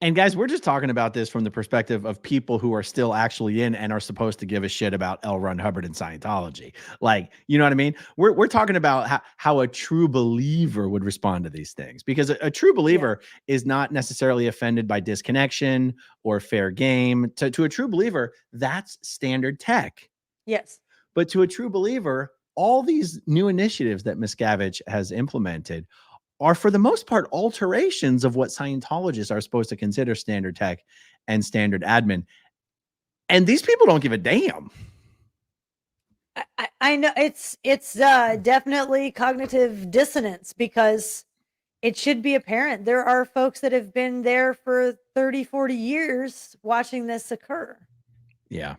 And guys, we're just talking about this from the perspective of people who are still actually in and are supposed to give a shit about L. Ron Hubbard and Scientology. Like, you know what I mean? We're talking about how a true believer would respond to these things, because a true believer is not necessarily offended by disconnection or fair game. To a true believer, that's standard tech. Yes. But to a true believer, all these new initiatives that Miscavige has implemented are for the most part alterations of what Scientologists are supposed to consider standard tech and standard admin. And these people don't give a damn. I know it's definitely cognitive dissonance, because it should be apparent. There are folks that have been there for 30, 40 years watching this occur. Yeah,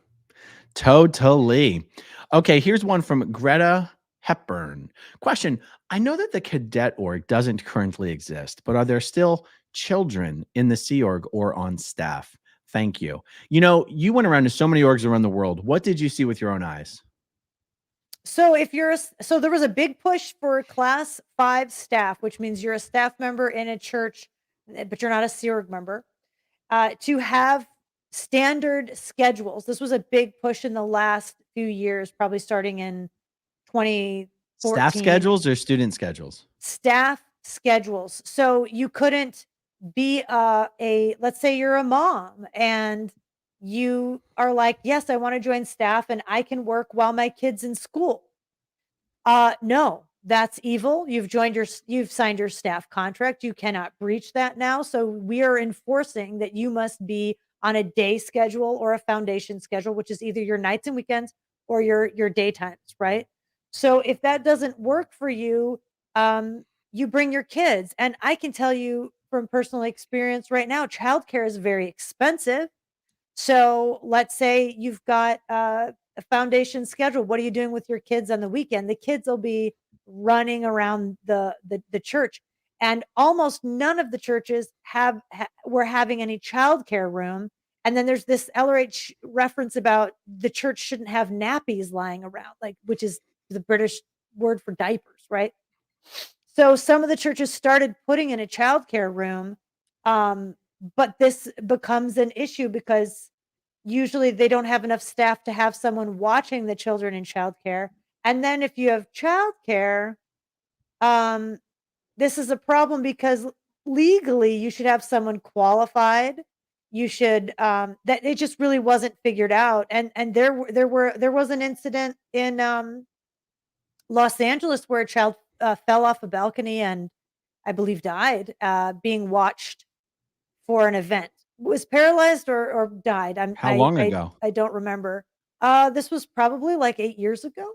totally. Okay, here's one from Greta Hepburn. Question: I know that the cadet org doesn't currently exist, but are there still children in the Sea Org or on staff? Thank you. You went around to so many orgs around the world. What did you see with your own eyes? So if you're so there was a big push for class 5 staff, which means you're a staff member in a church, but you're not a SEERG member, to have standard schedules. This was a big push in the last few years, probably starting in 2014. Staff schedules or student schedules? Staff schedules. So you couldn't be let's say you're a mom and you are like, yes, I want to join staff and I can work while my kid's in school. No, that's evil. You've signed your staff contract. You cannot breach that now. So we are enforcing that you must be on a day schedule or a foundation schedule, which is either your nights and weekends or your daytimes, right? So if that doesn't work for you, you bring your kids. And I can tell you from personal experience right now, childcare is very expensive. So let's say you've got a foundation schedule. What are you doing with your kids on the weekend? The kids will be running around the church, and almost none of the churches were having any childcare room. And then there's this LRH reference about the church shouldn't have nappies lying around, like, which is the British word for diapers, right? So some of the churches started putting in a childcare room, but this becomes an issue because usually they don't have enough staff to have someone watching the children in childcare. And then if you have childcare, this is a problem because legally you should have someone qualified. You should that it just really wasn't figured out. And there was an incident in Los Angeles where a child fell off a balcony and I believe died being watched for an event. Was paralyzed or died. How long ago? I don't remember. This was probably like 8 years ago.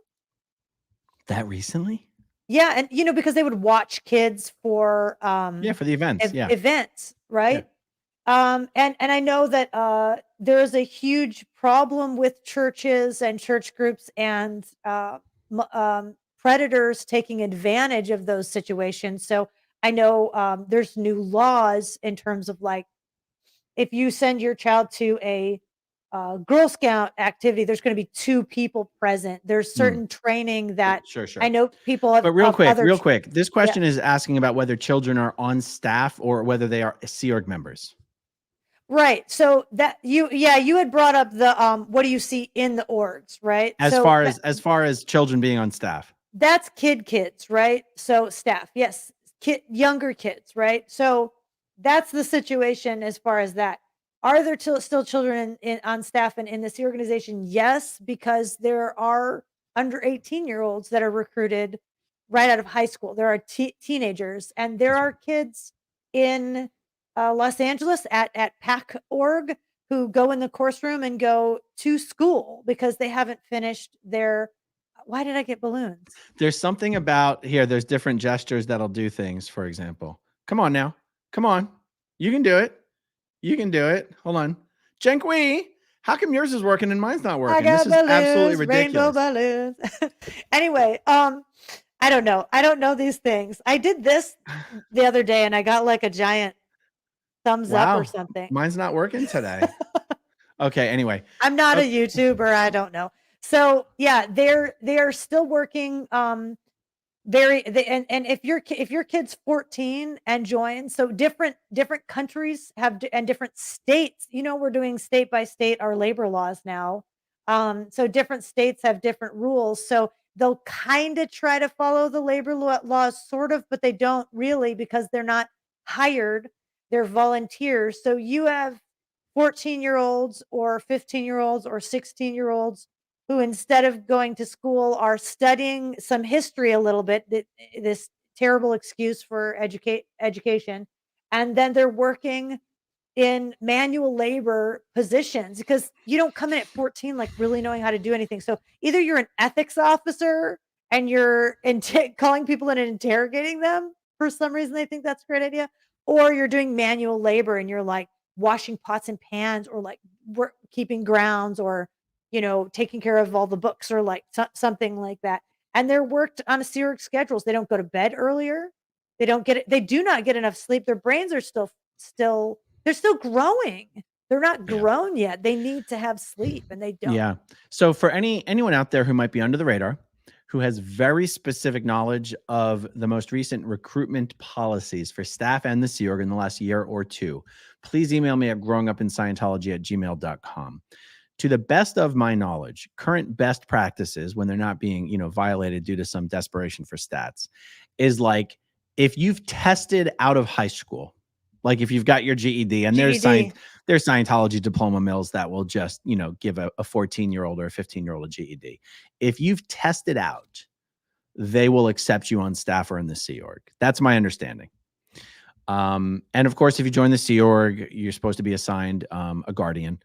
That recently? Yeah, and because they would watch kids for for the events. Events, right? Yeah. And I know that there's a huge problem with churches and church groups and predators taking advantage of those situations. So I know there's new laws in terms of like, if you send your child to a Girl Scout activity, there's going to be 2 people present. There's certain training that Sure. I know people have. But real quick, this question is asking about whether children are on staff or whether they are SEERG members. Right. So that you had brought up the what do you see in the orgs, right? As far as children being on staff. That's kids, right? So staff, yes, younger kids, right? So that's the situation as far as that. Are there still children on staff and in this organization? Yes, because there are under 18-year-olds that are recruited right out of high school. There are teenagers, and there are kids in Los Angeles at PAC.org who go in the course room and go to school because they haven't finished their. Why did I get balloons? There's something about here. There's different gestures that'll do things. For example, come on now. Come on. You can do it. You can do it. Hold on. Jenkwi, how come yours is working and mine's not working? This is absolutely ridiculous. Rainbow balloons. Anyway, I don't know. I don't know these things. I did this the other day and I got like a giant thumbs up or something. Mine's not working today. Okay. Anyway, I'm not a YouTuber. I don't know. So yeah, they are still working. And if your kid's 14 and joins, so different countries have and different states, we're doing state by state our labor laws now. So different states have different rules. So they'll kind of try to follow the labor laws sort of, but they don't really because they're not hired. They're volunteers. So you have 14-year-olds or 15-year-olds or 16-year-olds who instead of going to school are studying some history a little bit, this terrible excuse for education. And then they're working in manual labor positions because you don't come in at 14 like really knowing how to do anything. So either you're an ethics officer and you're calling people in and interrogating them for some reason they think that's a great idea, or you're doing manual labor and you're like washing pots and pans or like keeping grounds or taking care of all the books or like something like that. And they're worked on a SEERG schedules. They don't go to bed earlier. They do not get enough sleep. Their brains are still they're still growing. They're not grown yet. They need to have sleep and they don't. Yeah. So for anyone out there who might be under the radar, who has very specific knowledge of the most recent recruitment policies for staff and the Sea Org in the last year or two. Please email me at growingupinscientology@gmail.com. To the best of my knowledge, current best practices, when they're not being, violated due to some desperation for stats, is like if you've tested out of high school, like if you've got your GED, and there's Scientology diploma mills that will just, give a 14-year-old or a 15-year-old a GED. If you've tested out, they will accept you on staff or in the Sea Org. That's my understanding. And of course, if you join the Sea Org, you're supposed to be assigned a guardian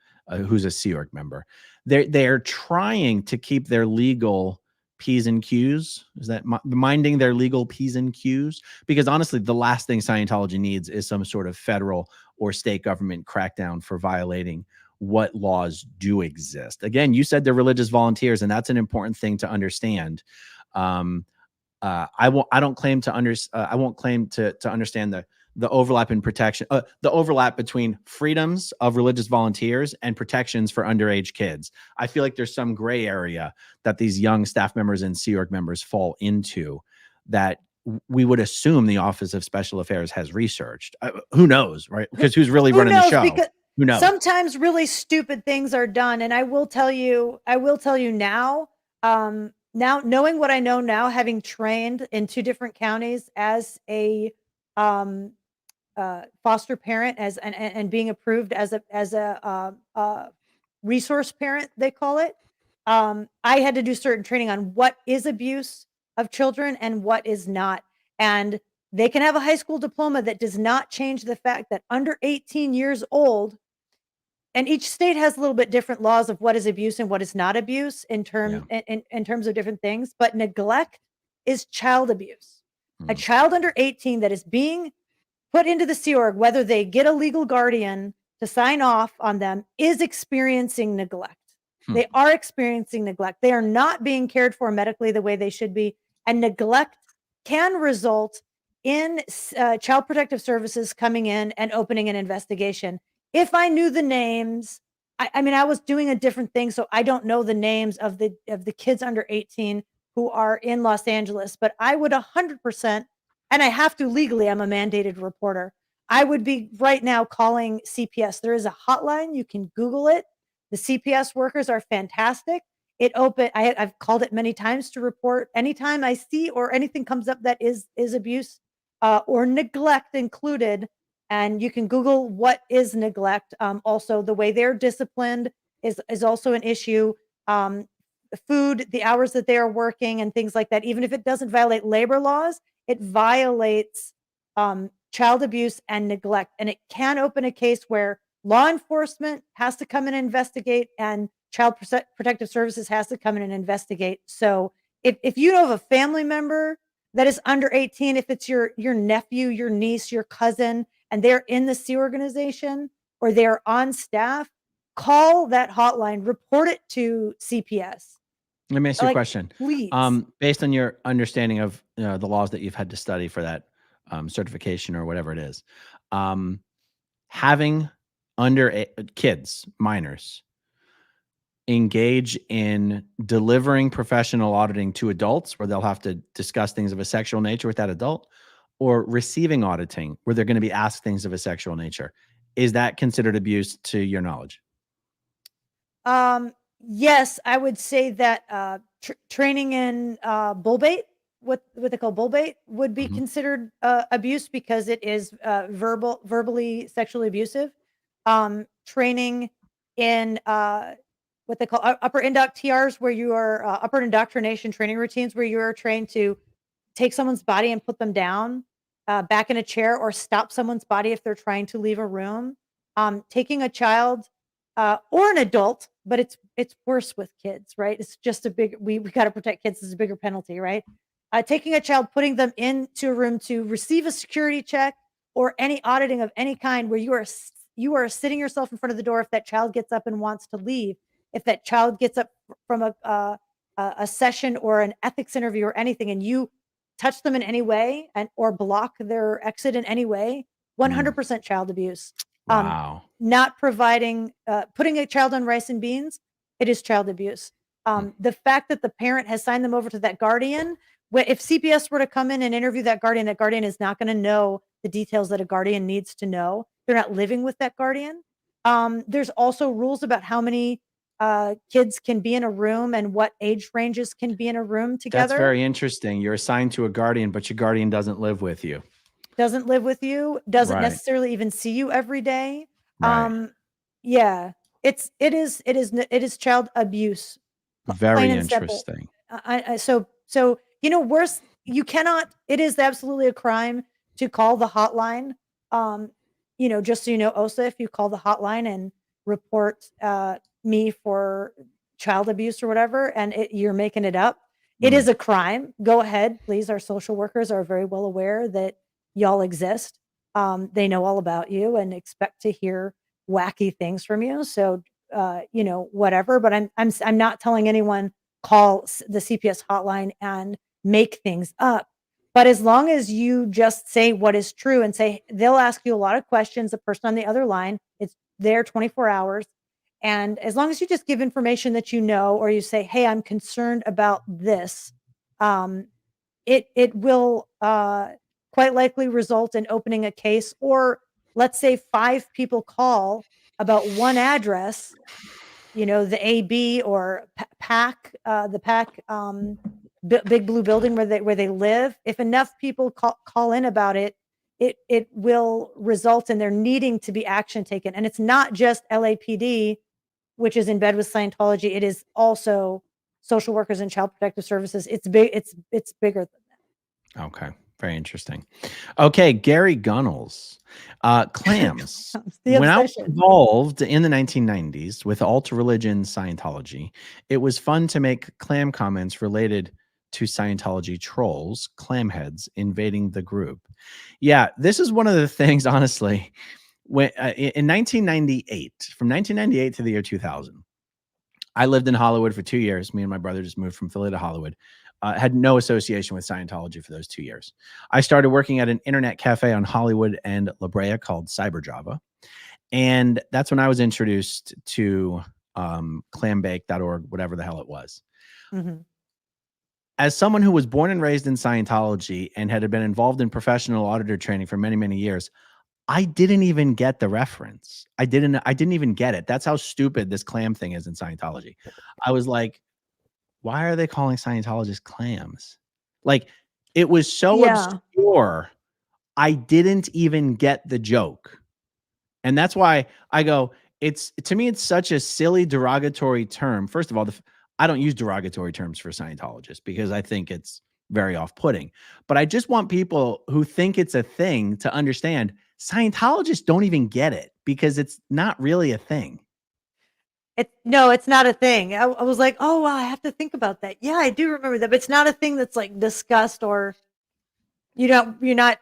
who's a Sea Org member. They're trying to keep their legal P's and Q's. Is that minding their legal P's and Q's? Because honestly, the last thing Scientology needs is some sort of federal or state government crackdown for violating what laws do exist. Again, you said they're religious volunteers, and that's an important thing to understand. I won't claim to understand the overlap in protection, the overlap between freedoms of religious volunteers and protections for underage kids. I feel like there's some gray area that these young staff members and Sea Org members fall into that we would assume the Office of Special Affairs has researched. Who knows, right? Because who's really running the show? Who knows? Sometimes really stupid things are done. And I will tell you now, now knowing what I know now, having trained in 2 different counties as a foster parent, and being approved as a resource parent, they call it. I had to do certain training on what is abuse of children and what is not. And they can have a high school diploma that does not change the fact that under 18 years old, and each state has a little bit different laws of what is abuse and what is not abuse in terms of different things, but neglect is child abuse. A child under 18 that is being put into the Sea Org, whether they get a legal guardian to sign off on them, is experiencing neglect. They are experiencing neglect. They are not being cared for medically the way they should be. And neglect can result in Child Protective Services coming in and opening an investigation. If I knew the names, I mean, I was doing a different thing, so I don't know the names of the kids under 18 who are in Los Angeles, but I would 100%, and I have to legally, I'm a mandated reporter. I would be right now calling CPS. There is a hotline. You can Google it. The CPS workers are fantastic. I've called it many times to report anytime I see or anything comes up that is abuse or neglect included. And you can Google what is neglect. Also, the way they're disciplined is also an issue. Food, the hours that they are working and things like that, even if it doesn't violate labor laws, it violates child abuse and neglect. And it can open a case where law enforcement has to come in and investigate, and Child Protective Services has to come in and investigate. So if you know of a family member that is under 18, if it's your nephew, your niece, your cousin, and they're in the Sea organization or they're on staff, call that hotline, report it to CPS. Let me ask you a question. Please. Based on your understanding of the laws that you've had to study for that certification or whatever it is, having kids, minors, engage in delivering professional auditing to adults where they'll have to discuss things of a sexual nature with that adult, or receiving auditing where they're going to be asked things of a sexual nature, is that considered abuse to your knowledge? Yes, I would say that training in bull bait, what they call bull bait, would be considered abuse because it is verbally sexually abusive. Training in what they call upper induct TRs, where you are upper indoctrination training routines, where you are trained to take someone's body and put them down back in a chair, or stop someone's body if they're trying to leave a room. Taking a child or an adult, but it's worse with kids, right? It's just we got to protect kids. It's a bigger penalty, right? Taking a child, putting them into a room to receive a security check or any auditing of any kind, where you are sitting yourself in front of the door if that child gets up and wants to leave. If that child gets up from a session or an ethics interview or anything, and you touch them in any way or block their exit in any way, 100% child abuse. Wow. Not providing, putting a child on rice and beans, it is child abuse. The fact that the parent has signed them over to that guardian, if CPS were to come in and interview that guardian is not going to know the details that a guardian needs to know. They're not living with that guardian. There's also rules about how many kids can be in a room and what age ranges can be in a room together. That's very interesting. You're assigned to a guardian, but your guardian doesn't live with you. Doesn't live with you, doesn't Right. necessarily even see you every day. Right. Yeah, it is child abuse. Very plain and simple. interesting. So worse, you cannot. It is absolutely a crime to call the hotline. Just so you know, OSA, if you call the hotline and report me for child abuse or whatever, and you're making it up, it is a crime. Go ahead, please. Our social workers are very well aware that y'all exist. They know all about you and expect to hear wacky things from you. So whatever. But I'm not telling anyone call the CPS hotline and make things up. But as long as you just say what is true and say, they'll ask you a lot of questions. The person on the other line, it's there 24 hours. And as long as you just give information that you know, or you say, hey, I'm concerned about this, it will quite likely result in opening a case. Or let's say 5 people call about one address, the AB or PAC, the PAC, big blue building where they live. If enough people call in about it, it will result in there needing to be action taken. And it's not just LAPD, which is in bed with Scientology. It is also social workers and child protective services. It's big. It's bigger than that. Okay. Very interesting. Okay. Gary Gunnels, clams. When I was involved in the 1990s with alt religion Scientology, it was fun to make clam comments related to Scientology trolls, clamheads invading the group. Yeah, this is one of the things, honestly, when in 1998, from 1998 to the year 2000, I lived in Hollywood for 2 years. Me and my brother just moved from Philly to Hollywood. Had no association with Scientology for those 2 years. I started working at an internet cafe on Hollywood and La Brea called CyberJava. And that's when I was introduced to Clambake.org, whatever the hell it was. Mm-hmm. As someone who was born and raised in Scientology and had been involved in professional auditor training for many, many years, I didn't even get the reference. I didn't even get it. That's how stupid this clam thing is in Scientology. I was like, why are they calling Scientologists clams? Like, it was so obscure. I didn't even get the joke. And that's why I go, to me, it's such a silly derogatory term. First of all, I don't use derogatory terms for Scientologists because I think it's very off-putting. But I just want people who think it's a thing to understand Scientologists don't even get it because it's not really a thing. No, it's not a thing. I was like, oh, well, I have to think about that. Yeah, I do remember that, but it's not a thing that's like discussed, or you're not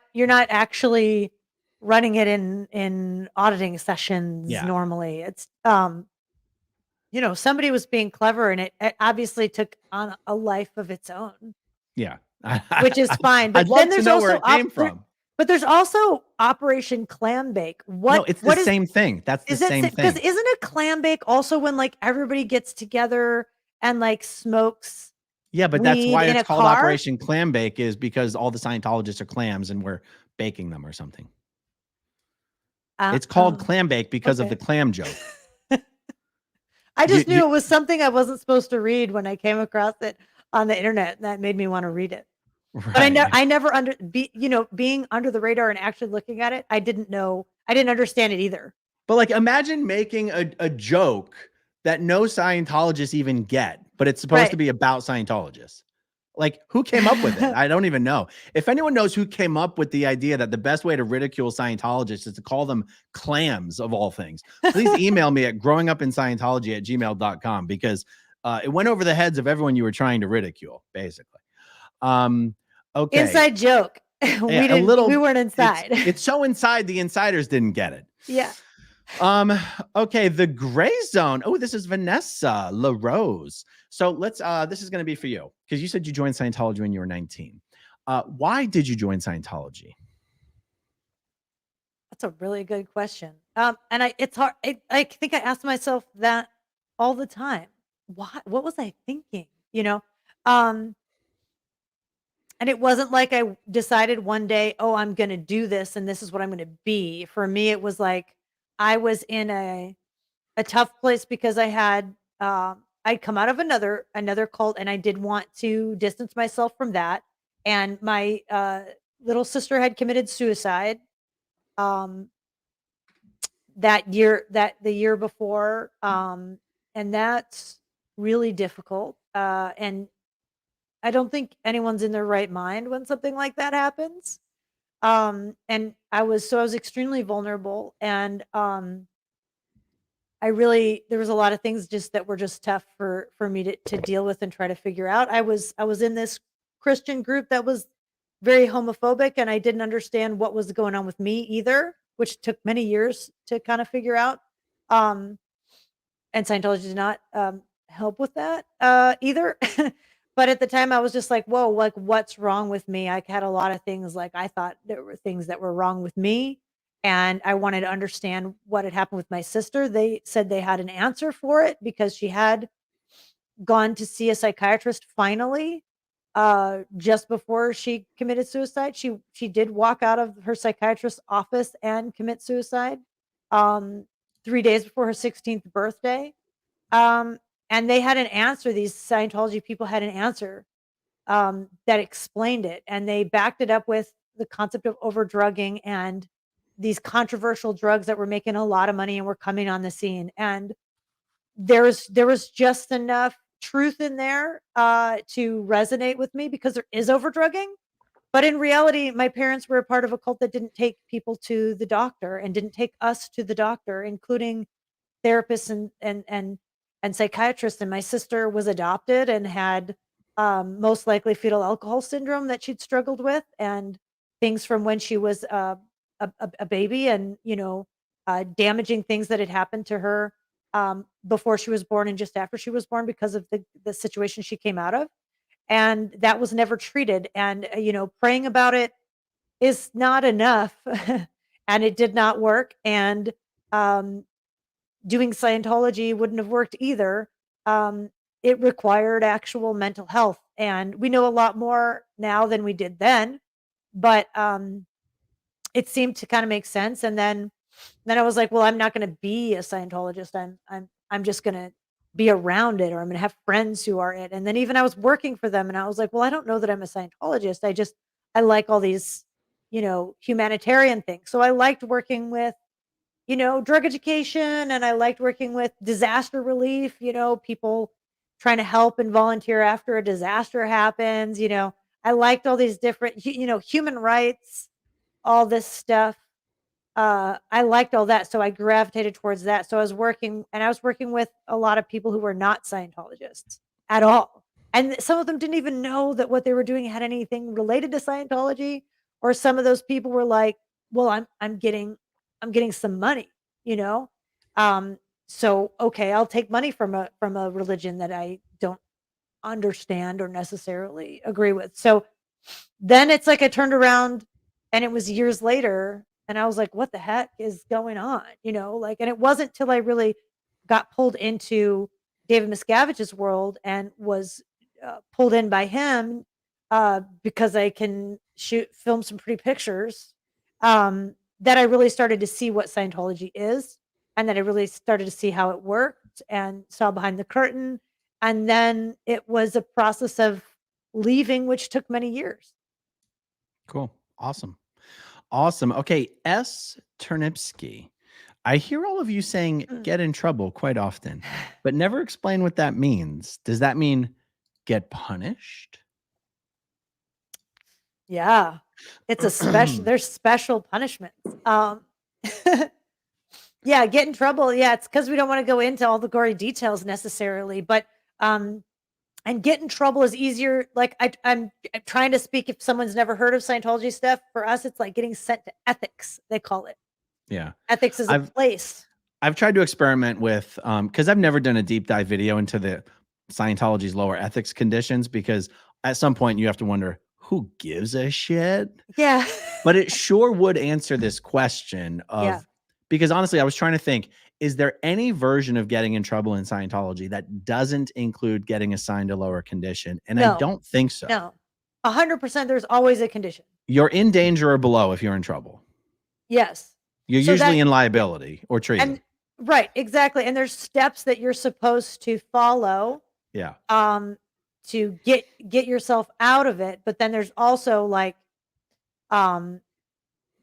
actually running it in auditing sessions normally. It's somebody was being clever, and it obviously took on a life of its own. Yeah, which is fine. But I'd love to know where it came from. But there's also Operation Clambake. No, it's the same thing. That's the same thing. Because isn't a Clambake also when like everybody gets together and like smokes? Yeah, but that's why it's called Operation Clambake, is because all the Scientologists are clams and we're baking them or something. It's called Clambake because of the clam joke. I just knew it was something I wasn't supposed to read when I came across it on the internet, and that made me want to read it. Right. But I never being under the radar and actually looking at it, I didn't understand it either. But like, imagine making a joke that no Scientologists even get, but it's supposed to be about Scientologists. Like, who came up with it? I don't even know. If anyone knows who came up with the idea that the best way to ridicule Scientologists is to call them clams of all things, please email me at growingupinscientology@gmail.com, because it went over the heads of everyone you were trying to ridicule, basically. Okay. Inside joke. We weren't inside. It's so inside the insiders didn't get it. Yeah. Okay. The gray zone. Oh, this is Vanessa LaRose. So let's, this is going to be for you, because you said you joined Scientology when you were 19. Why did you join Scientology? That's a really good question. And it's hard. I think I ask myself that all the time. what was I thinking? You know? Um, and it wasn't like I decided one day, oh, I'm going to do this and this is what I'm going to be. For me, it was like I was in a tough place because I'd come out of another cult and I did want to distance myself from that. And my little sister had committed suicide um the year before. And that's really difficult. And I don't think anyone's in their right mind when something like that happens. And I was extremely vulnerable, and there was a lot of things just that were just tough for me to deal with and try to figure out. I was in this Christian group that was very homophobic, and I didn't understand what was going on with me either, which took many years to kind of figure out. Um, and Scientology did not help with that either. But at the time, I was just like, "Whoa, like what's wrong with me?" I had a lot of things like I thought there were things that were wrong with me, and I wanted to understand what had happened with my sister. They said they had an answer for it because she had gone to see a psychiatrist finally just before she committed suicide. She did walk out of her psychiatrist's office and commit suicide um 3 days before her 16th birthday. Um, and they had an answer. These Scientology people had an answer that explained it, and they backed it up with the concept of overdrugging and these controversial drugs that were making a lot of money and were coming on the scene. And there was just enough truth in there to resonate with me because there is overdrugging. But in reality, my parents were a part of a cult that didn't take people to the doctor and didn't take us to the doctor, including therapists and psychiatrists. And my sister was adopted and had most likely fetal alcohol syndrome that she'd struggled with, and things from when she was a baby, and damaging things that had happened to her before she was born and just after she was born because of the situation she came out of, and that was never treated. And praying about it is not enough, and it did not work. And um, doing Scientology wouldn't have worked either. Um, it required actual mental health, and we know a lot more now than we did then. But it seemed to kind of make sense. And then I was like, well, I'm not going to be a Scientologist. I'm just going to be around it, or I'm going to have friends who are it. And then even I was working for them, and I was like, well, I don't know that I'm a Scientologist. I like all these humanitarian things. So I liked working with drug education, and I liked working with disaster relief, people trying to help and volunteer after a disaster happens. I liked all these different, human rights, all this stuff. I liked all that. So I gravitated towards that. So I was working with a lot of people who were not Scientologists at all. And some of them didn't even know that what they were doing had anything related to Scientology. Or some of those people were like, well, I'm getting some money, you know? Um, so okay, I'll take money from a religion that I don't understand or necessarily agree with. So then it's like I turned around, and it was years later, and I was like, what the heck is going on? And it wasn't till I really got pulled into David Miscavige's world and was pulled in by him because I can film some pretty pictures, that I really started to see what Scientology is, and that I really started to see how it worked and saw behind the curtain. And then it was a process of leaving, which took many years. Cool. Awesome. Awesome. Okay. S. Turnipsky. I hear all of you saying get in trouble quite often, but never explain what that means. Does that mean get punished? Yeah. It's a special there's special punishments. Yeah, get in trouble. Yeah, it's because we don't want to go into all the gory details necessarily, but and get in trouble is easier. Like I'm trying to speak if someone's never heard of Scientology stuff. For us, it's like getting sent to ethics, they call it. Yeah. Ethics is a place. I've tried to experiment with, because I've never done a deep dive video into the Scientology's lower ethics conditions, because at some point you have to wonder, who gives a shit? Yeah. But it sure would answer this question of, Yeah. because honestly, I was trying to think, is there any version of getting in trouble in Scientology that doesn't include getting assigned a lower condition? And I No. don't think so. No, 100%. There's always a condition. You're in danger or below if you're in trouble. Yes. You're So usually that- in liability or treason. And right, exactly. And there's steps that you're supposed to follow Yeah. to get yourself out of it. But then there's also like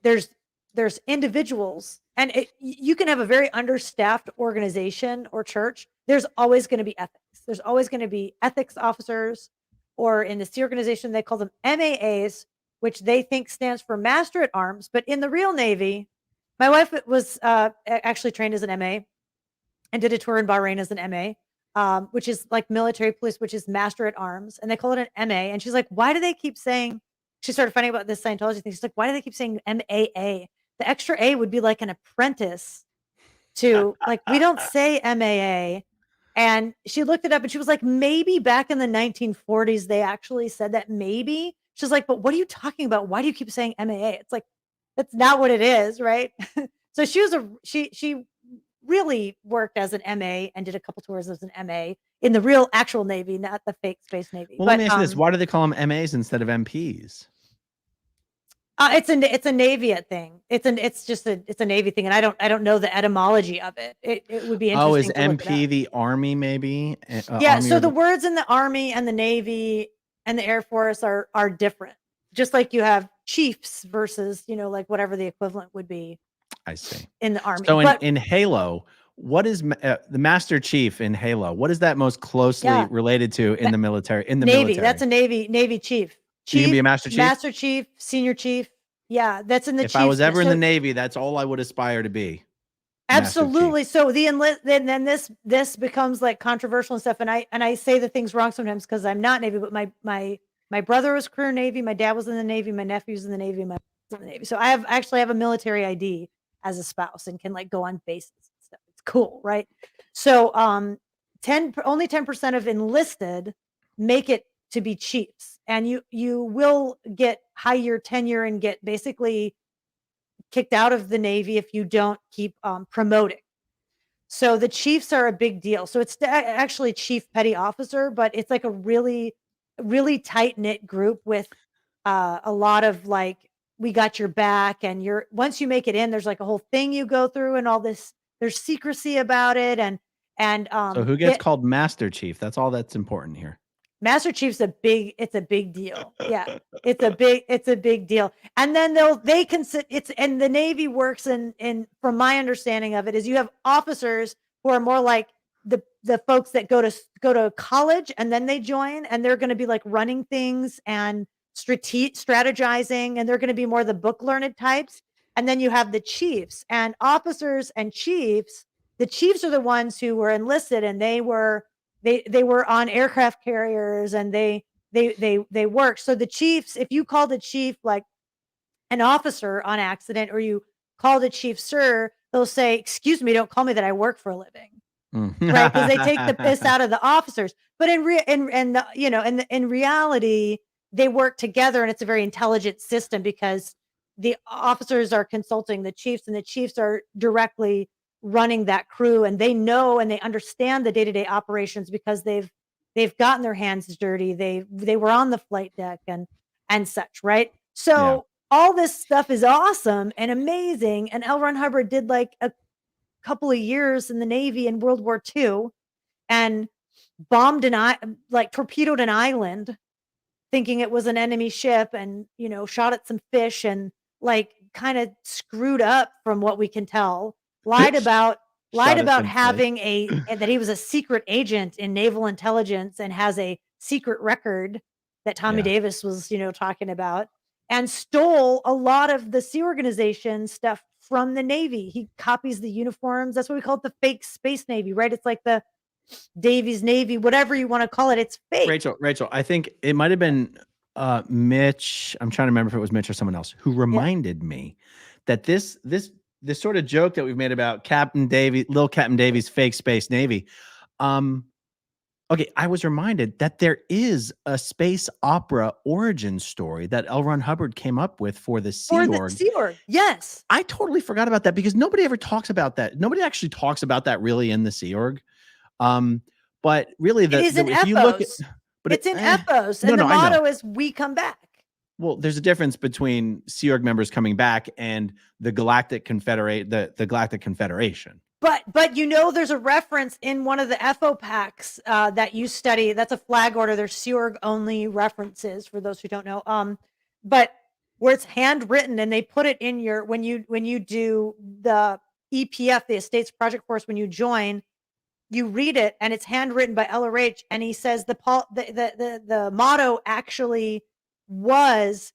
there's individuals, and you can have a very understaffed organization or church. There's always going to be ethics. There's always going to be ethics officers, or in the Sea organization, they call them MAAs, which they think stands for Master at Arms. But in the real Navy, my wife was actually trained as an MA and did a tour in Bahrain as an MA, which is like military police, which is Master at Arms. And they call it an MA. And she's like, why do they keep saying, she started finding about this Scientology thing. She's like, why do they keep saying MAA? The extra A would be like an apprentice to, like, we don't say MAA. And she looked it up and she was like, maybe back in the 1940s, they actually said that maybe. She's like, but what are you talking about? Why do you keep saying MAA? It's like, that's not what it is, right? So she was she really worked as an MA and did a couple tours as an MA in the real actual Navy, not the fake space Navy. Well, let me ask you this. Why do they call them MAs instead of MPs? It's a Navy thing. It's a Navy thing. And I don't know the etymology of it. It would be interesting. Oh, is to look it MP up. the Army maybe? Yeah. Army So the words in the Army and the Navy and the Air Force are different. Just like you have chiefs versus, like whatever the equivalent would be. I see. In the Army. So in Halo, what is the Master Chief in Halo? What is that most closely related to in the military? In the Navy, military, that's a Navy chief. You can be a Master Chief, Master Chief, Senior Chief. Yeah, that's in the. If I was ever in the Navy, that's all I would aspire to be. Absolutely. So the enlist, then this becomes like controversial and stuff. And I say the things wrong sometimes because I'm not Navy, but my brother was career Navy, my dad was in the Navy, my nephew's in the Navy, my in the Navy. So I actually have a military ID as a spouse and can like go on bases and stuff. It's cool, right? So only 10% of enlisted make it to be chiefs, and you will get higher tenure and get basically kicked out of the Navy if you don't keep promoting. So the chiefs are a big deal. So it's actually chief petty officer, but it's like a really, really tight knit group with a lot of like, we got your back, and once you make it in, there's like a whole thing you go through and all this, there's secrecy about it. And so who gets called Master Chief? That's all that's important here. Master Chief's it's a big deal. Yeah. It's a big deal. And then they consider and the Navy works in from my understanding of it is you have officers who are more like the folks that go to college and then they join, and they're going to be like running things and strategizing, and they're going to be more the book learned types. And then you have the chiefs and officers and chiefs. The chiefs are the ones who were enlisted, and they were on aircraft carriers, and they work. So the chiefs, if you call the chief like an officer on accident, or you call the chief sir, they'll say, excuse me, don't call me that, I work for a living. Right? Because they take the piss out of the officers. But in reality, they work together, and it's a very intelligent system because the officers are consulting the chiefs, and the chiefs are directly running that crew, and they know and they understand the day-to-day operations because they've gotten their hands dirty. They were on the flight deck and such, right? So all this stuff is awesome and amazing. And L. Ron Hubbard did like a couple of years in the Navy in World War II and torpedoed an island thinking it was an enemy ship, and shot at some fish, and like kind of screwed up from what we can tell. Lied about having that he was a secret agent in naval intelligence and has a secret record that Tommy Davis was, talking about, and stole a lot of the Sea Organization stuff from the Navy. He copies the uniforms. That's what we call it, the fake space Navy, right? It's like the Davies Navy, whatever you want to call it. It's fake. Rachel, I think it might have been Mitch. I'm trying to remember if it was Mitch or someone else who reminded me that this sort of joke that we've made about little Captain Davies fake space Navy. Okay, I was reminded that there is a space opera origin story that L. Ron Hubbard came up with for the Sea For the Org. Sea Org, yes. I totally forgot about that because nobody ever talks about that. Nobody actually talks about that really in the Sea Org. But really, It is an if you look at, epos. but It's an epos, no, and the I know. motto is "We come back." Well, there's a difference between Sea Org members coming back and the Galactic Galactic Confederation. But you know, there's a reference in one of the FO packs that you study. That's a flag order. There's Sea Org only references for those who don't know. But where it's handwritten and they put it in your when you do the EPF, the Estates Project Force, when you join, you read it and it's handwritten by LRH, and he says the motto actually was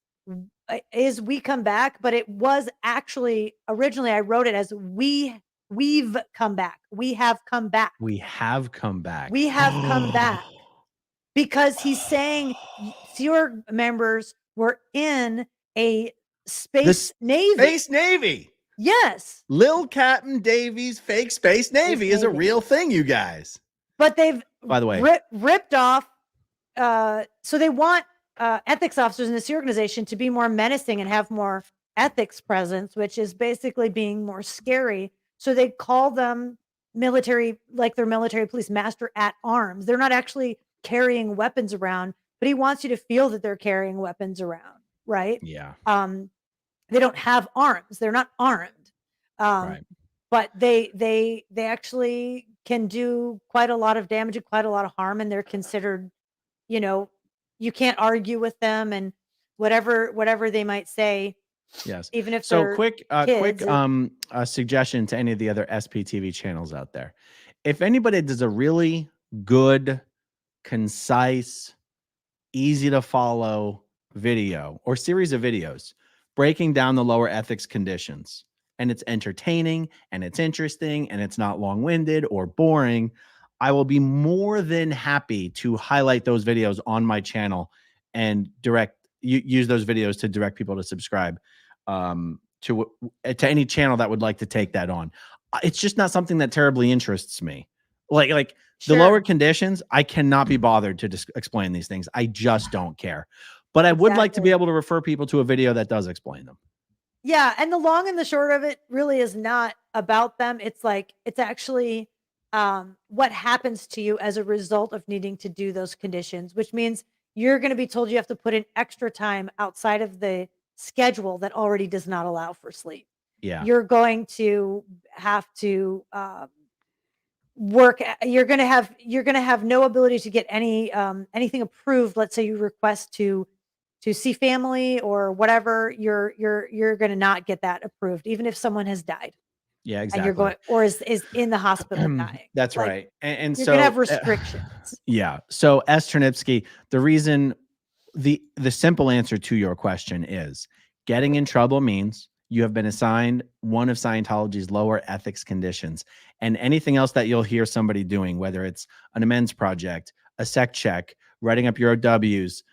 is "We come back," but it was actually originally I wrote it as we've come back. We have come back. We have come back. We have come back. Because he's saying Sea Org members were in a space navy. Space Navy. Yes. Lil Captain Davies fake Space Navy is a real thing, you guys. But they've, by the way, ripped off. So they want ethics officers in this organization to be more menacing and have more ethics presence, which is basically being more scary. So they call them military, like they're military police, master at arms. They're not actually carrying weapons around, but he wants you to feel that they're carrying weapons around, right? Yeah. They don't have arms. They're not armed. Right. But they actually can do quite a lot of damage and quite a lot of harm, and they're considered, you know, you can't argue with them and whatever they might say. Yes. Even if so they're quick suggestion to any of the other SPTV channels out there. If anybody does a really good, concise, easy to follow video or series of videos breaking down the lower ethics conditions, and it's entertaining and it's interesting and it's not long-winded or boring, I will be more than happy to highlight those videos on my channel and use those videos to direct people to subscribe to any channel that would like to take that on. It's just not something that terribly interests me. Like Sure. the lower conditions, I cannot be bothered to explain these things. I just don't care. But I would like to be able to refer people to a video that does explain them. Yeah, and the long and the short of it really is not about them. It's like it's actually what happens to you as a result of needing to do those conditions, which means you're going to be told you have to put in extra time outside of the schedule that already does not allow for sleep. Yeah. You're going to have to work. You're going to have no ability to get anything approved. Let's say you request to see family or whatever, you're going to not get that approved, even if someone has died. Yeah, exactly. And you're going, or is in the hospital dying. That's Like, right. And you're so going to have restrictions. Yeah. So S. Chernipsky, the reason, the simple answer to your question is getting in trouble means you have been assigned one of Scientology's lower ethics conditions, and anything else that you'll hear somebody doing, whether it's an amends project, a sec check, writing up your OWs,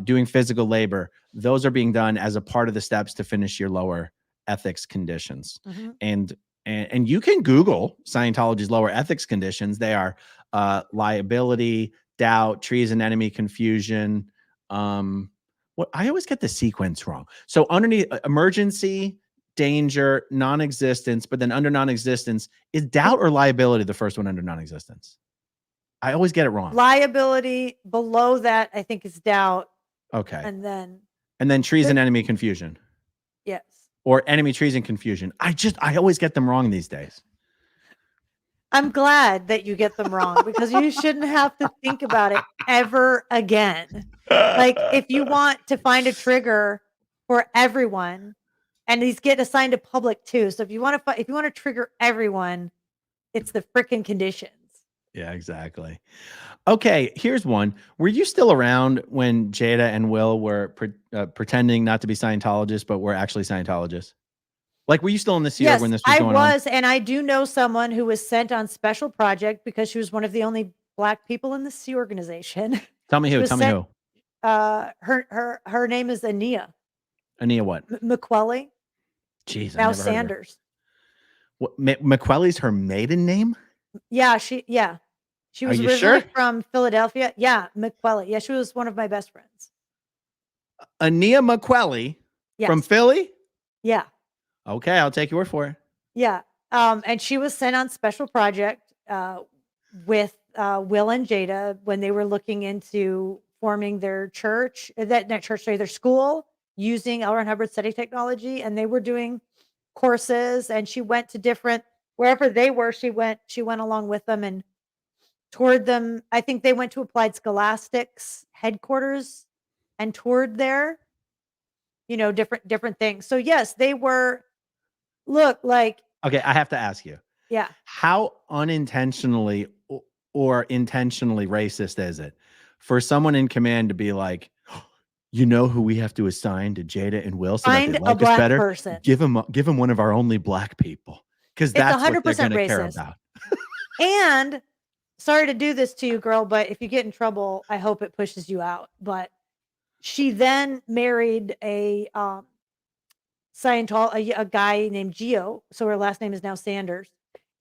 doing physical labor, those are being done as a part of the steps to finish your lower ethics conditions. Mm-hmm. And you can Google Scientology's lower ethics conditions. They are liability, doubt, treason, enemy, confusion. What I always get the sequence wrong. So underneath emergency, danger, non-existence, but then under non-existence, is doubt or liability the first one under non-existence? I always get it wrong. Liability, below that, I think, is doubt. Okay. And then treason, enemy, confusion. Yes. Or enemy, treason, confusion. I always get them wrong these days. I'm glad that you get them wrong because you shouldn't have to think about it ever again. Like, if you want to find a trigger for everyone, and these get assigned to public too. So if you want to trigger everyone, it's the freaking conditions. Yeah, exactly. Okay, here's one. Were you still around when Jada and Will were pretending not to be Scientologists, but were actually Scientologists? Like, were you still in the Sea Org when this was going on? I was, and I do know someone who was sent on special project because she was one of the only Black people in the Sea organization. Tell me who. Tell me who. Her name is Ania. Ania what? McQuelly. Jeez, now Sanders. What? McQuelly's her maiden name? Yeah, yeah. She Are was you originally sure? from Philadelphia. Yeah, McQuelly. Yeah, she was one of my best friends. Ania McQuelly from Yes. Philly? Yeah. Okay, I'll take your word for it. Yeah. And she was sent on special project with Will and Jada when they were looking into forming their church, their school using L. Ron Hubbard study technology, and they were doing courses. And she went to different wherever they were. She went along with them and toured them. I think they went to Applied Scholastics headquarters and toured there. Different things. So yes, they were. Look, like, Okay, I have to ask you. yeah. How unintentionally or intentionally racist is it for someone in command to be like, you know who we have to assign to Jada and Will so that Find they a like us black better? person. Give them one of our only black people, because It's that's what they're 100% going to care racist. about. And sorry to do this to you, girl, but if you get in trouble, I hope it pushes you out. But she then married a guy named Gio. So her last name is now Sanders,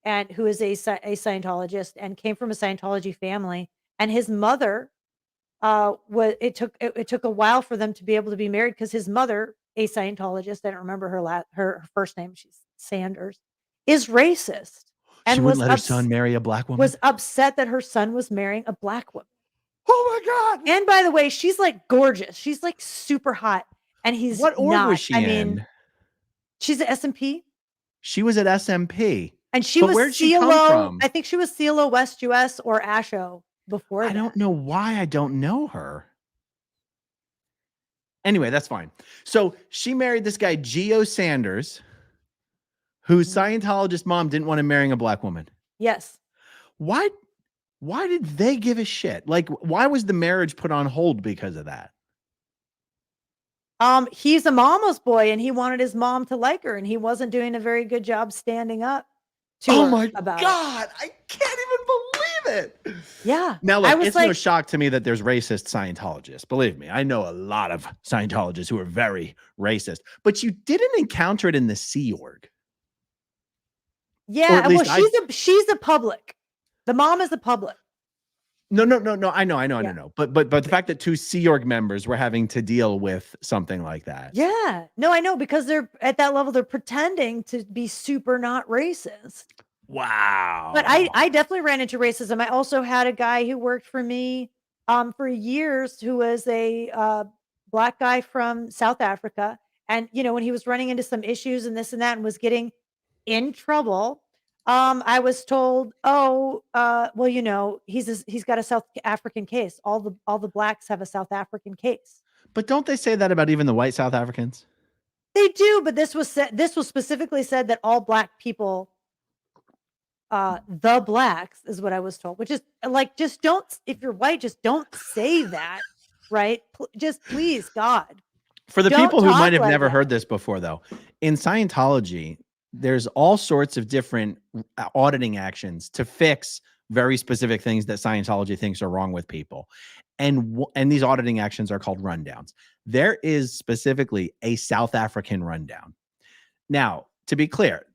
and who is a Scientologist and came from a Scientology family. And his mother it took a while for them to be able to be married because his mother, a Scientologist, I don't remember her first name, she's Sanders, is racist She and wouldn't let her son marry a black woman? was upset that her son was marrying a black woman. Oh my God. And by the way, she's like gorgeous. She's like super hot. And he's What org not. was she in? She's at SMP. She was at SMP. And she But was where'd she come CLO. from? I think she was CLO West US or ASHO before I that. don't know why I don't know her. Anyway, that's fine. So she married this guy, Gio Sanders, whose Scientologist mom didn't want him marrying a black woman. Yes. Why did they give a shit? Like, why was the marriage put on hold because of that? He's a mama's boy and he wanted his mom to like her, and he wasn't doing a very good job standing up to her about God, I can't even believe it. Yeah. Now, I look, was it's no like- shock to me that there's racist Scientologists. Believe me, I know a lot of Scientologists who are very racist, but you didn't encounter it in the Sea Org. Yeah, at least she's a public. The mom is a public. No. I know. But the fact that two Sea Org members were having to deal with something like that. Yeah. No, I know, because they're at that level, they're pretending to be super not racist. Wow. But I definitely ran into racism. I also had a guy who worked for me for years who was a black guy from South Africa. And, when he was running into some issues and this and that and was getting in trouble, I was told, well, he's got a South African case. All the blacks have a South African case. But don't they say that about even the white South Africans? They do, but this was specifically said that all black people, the blacks, is what I was told, which is like, just don't, if you're white, just don't say that, right? Just please, God. For the Don't people who talk might have like never that. heard this before, though, in Scientology, there's all sorts of different auditing actions to fix very specific things that Scientology thinks are wrong with people. And these auditing actions are called rundowns. There is specifically a South African rundown. Now, to be clear,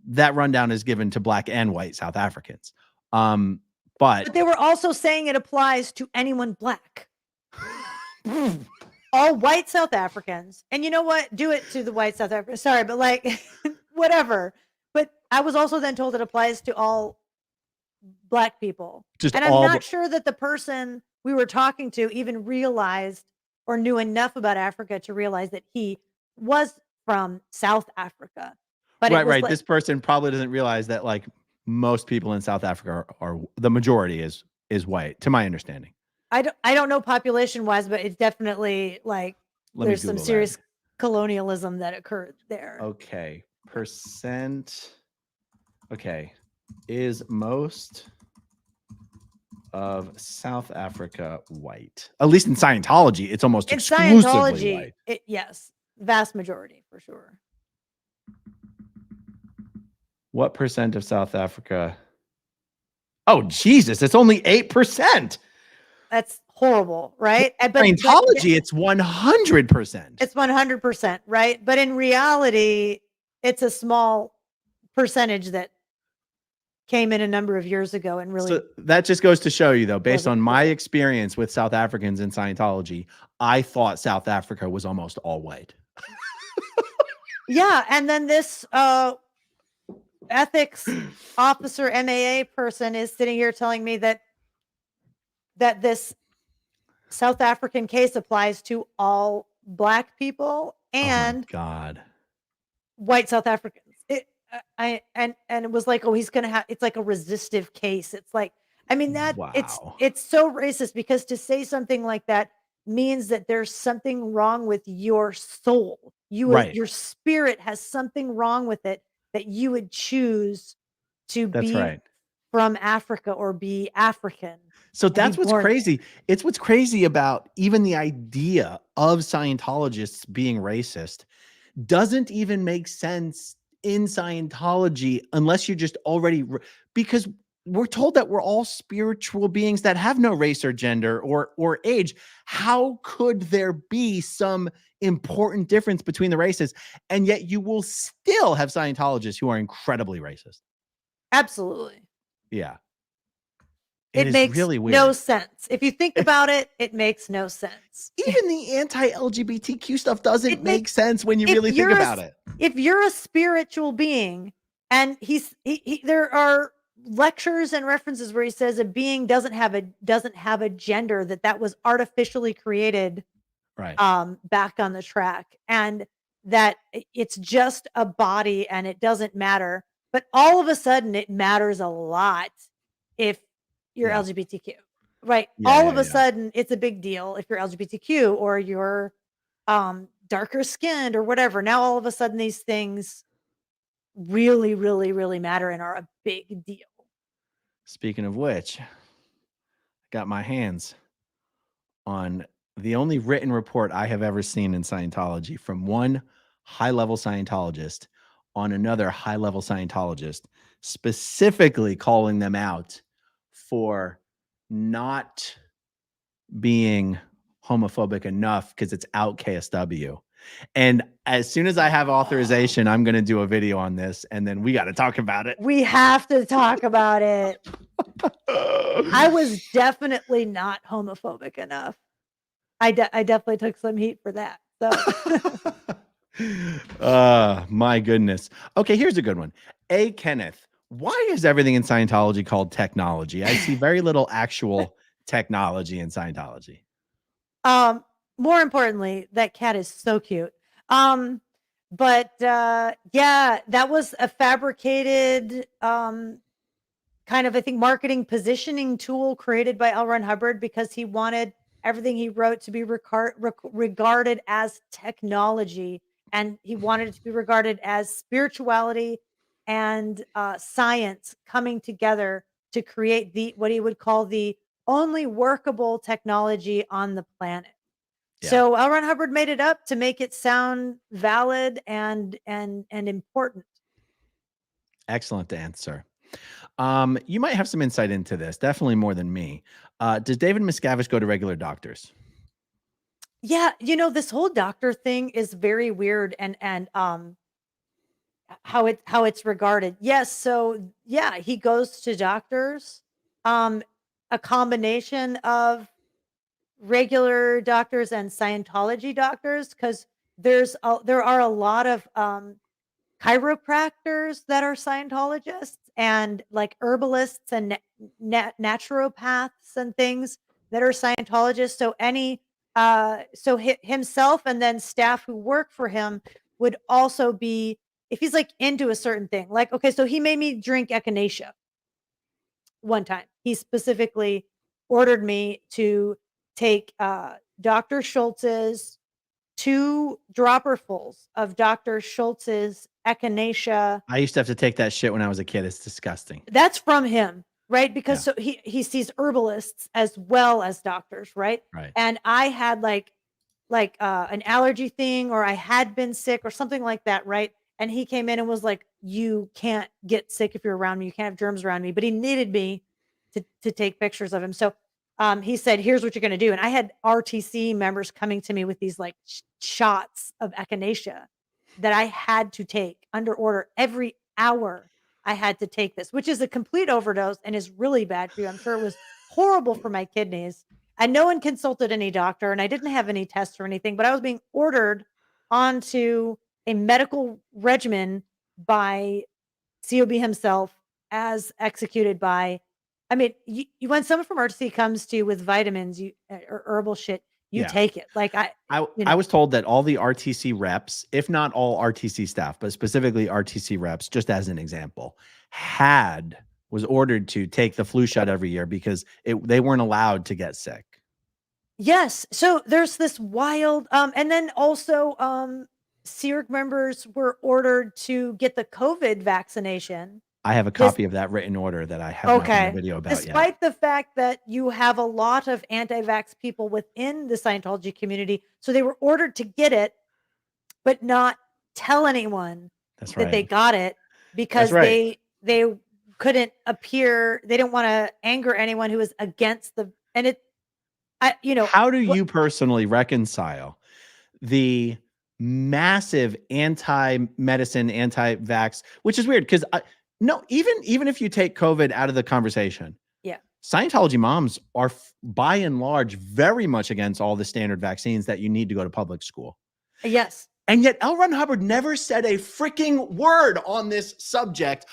that rundown is given to black and white South Africans. But they were also saying it applies to anyone black. All white South Africans. And you know what? Do it to the white South Africans. Sorry, but like, whatever. But I was also then told it applies to all black people. And I'm not sure that the person we were talking to even realized or knew enough about Africa to realize that he was from South Africa. But right. This person probably doesn't realize that like most people in South Africa are the majority is white, to my understanding. I don't know population wise, but it's definitely like there's some serious colonialism that occurred there. Okay. Percent. Okay. Is most of South Africa white? At least in Scientology, it's almost exclusively white. Yes. Vast majority for sure. What percent of South Africa? Oh, Jesus. It's only 8%. That's horrible, right? Scientology, it's 100%. It's 100%, right? But in reality, it's a small percentage that came in a number of years ago and really So that just goes to show you, though, based wasn't on my perfect. experience with South Africans in Scientology, I thought South Africa was almost all white. Yeah, and then this ethics officer MAA person is sitting here telling me that this South African case applies to all Black people Oh my and God. white South Africans. And it was like, oh, he's gonna have. It's like a resistive case. It's like, I mean, that Wow. it's so racist because to say something like that means that there's something wrong with your soul. Right. Your spirit has something wrong with it that you would choose to That's be right. from Africa or be African So and be that's what's born there. crazy. It's what's crazy about even the idea of Scientologists being racist doesn't even make sense in Scientology unless you're just already because we're told that we're all spiritual beings that have no race or gender or age. How could there be some important difference between the races? And yet you will still have Scientologists who are incredibly racist. Absolutely. Yeah. It It is makes really no weird. sense. If you think about it, it makes no sense. Even the anti-LGBTQ stuff doesn't It make makes sense when you if really think you're about it. if you're a spiritual being and there are lectures and references where he says a being doesn't have a gender, that was artificially created Right. back on the track, and that it's just a body and it doesn't matter. But all of a sudden it matters a lot if you're Yeah. LGBTQ. Right. Yeah, All yeah, of a yeah. sudden it's a big deal if you're LGBTQ or you're darker skinned or whatever. Now all of a sudden these things really, really, really matter and are a big deal. Speaking of which, I got my hands on the only written report I have ever seen in Scientology from one high-level Scientologist on another high-level Scientologist, specifically calling them out for not being homophobic enough because it's out KSW. And as soon as I have authorization, I'm going to do a video on this and then we got to talk about it. We have to talk about it. I was definitely not homophobic enough. I definitely took some heat for that. So My goodness. Okay, here's a good one. A Kenneth, why is everything in Scientology called technology? I see very little actual technology in Scientology. more importantly, that cat is so cute. But yeah, that was a fabricated kind of, I think, marketing positioning tool created by L. Ron Hubbard because he wanted everything he wrote to be regarded as technology, and he wanted it to be regarded as spirituality and science coming together to create the what he would call the only workable technology on the planet. Yeah. So L. Ron Hubbard made it up to make it sound valid and important. Excellent answer. You might have some insight into this, definitely more than me. Does David Miscavige go to regular doctors? Yeah, this whole doctor thing is very weird and how it's regarded. Yes, so yeah, he goes to doctors, um, a combination of regular doctors and Scientology doctors, because there are a lot of chiropractors that are Scientologists and like herbalists and naturopaths and things that are Scientologists. So himself and then staff who work for him would also be, if he's like into a certain thing. Like, okay, so he made me drink echinacea one time. He specifically ordered me to take Dr. Schultz's 2 dropperfuls of Dr. Schultz's echinacea. I used to have to take that shit when I was a kid. It's disgusting. That's from him, right? Because Yeah. so he sees herbalists as well as doctors, right? Right. And I had an allergy thing, or I had been sick or something like that, right? And he came in and was like, "You can't get sick if you're around me. You can't have germs around me." But he needed me to take pictures of him. So he said, "Here's what you're going to do." And I had RTC members coming to me with these like shots of echinacea that I had to take under order every hour. I had to take this, which is a complete overdose and is really bad for you. I'm sure it was horrible for my kidneys. And no one consulted any doctor, and I didn't have any tests or anything, but I was being ordered onto a medical regimen by COB himself, as executed by, I mean, when someone from RTC comes to you with vitamins, or herbal shit, you take it. Like I was told that all the RTC reps, if not all RTC staff, but specifically RTC reps, just as an example, was ordered to take the flu shot every year because they weren't allowed to get sick. Yes. So there's this wild, and then also, CERC members were ordered to get the COVID vaccination. I have a copy of that written order that I have not done a video about Despite the fact that you have a lot of anti-vax people within the Scientology community, so they were ordered to get it, but not tell anyone that they got it because they couldn't appear. They didn't want to anger anyone who was against the, and it, How do you personally reconcile the massive anti-medicine, anti-vax, which is weird because even if you take COVID out of the conversation, Scientology moms are by and large very much against all the standard vaccines that you need to go to public school. Yes. And yet L. Ron Hubbard never said a freaking word on this subject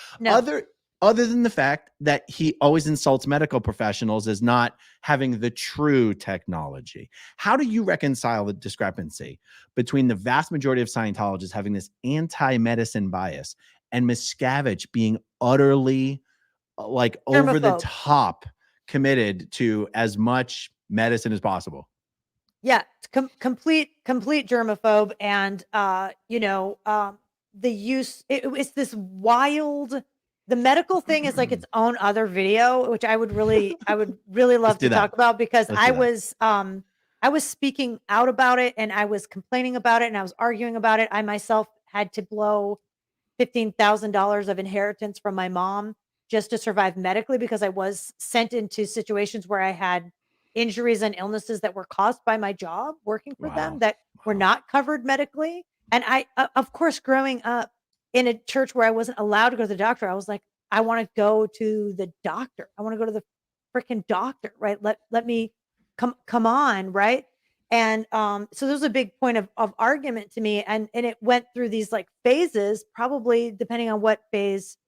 other than the fact that he always insults medical professionals as not having the true technology. How do you reconcile the discrepancy between the vast majority of Scientologists having this anti-medicine bias and Miscavige being utterly over the top committed to as much medicine as possible? Yeah, complete germaphobe, and the use. It's this wild. The medical thing is like its own other video, which I would really love to talk about because I was speaking out about it and I was complaining about it and I was arguing about it. I myself had to blow $15,000 of inheritance from my mom just to survive medically because I was sent into situations where I had injuries and illnesses that were caused by my job working for them that were not covered medically. And I, of course, growing up in a church where I wasn't allowed to go to the doctor, I was like, I want to go to the doctor. I want to go to the freaking doctor, right? Let me come on, right? And so there's a big point of argument to me, and it went through these like phases, probably depending on what phase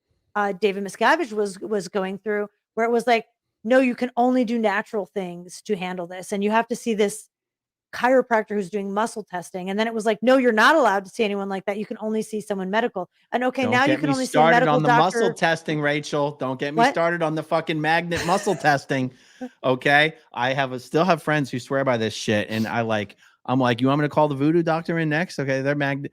David Miscavige was going through, where it was like, no, you can only do natural things to handle this, and you have to see this chiropractor who's doing muscle testing. And then it was like, no, you're not allowed to see anyone like that. You can only see someone medical. And now you can only see a medical on the doctor. Muscle testing, Rachel. Don't get me started on the fucking magnet muscle testing. Okay. I still have friends who swear by this shit. And I'm like, you want me to call the voodoo doctor in next? Okay. They're magnet.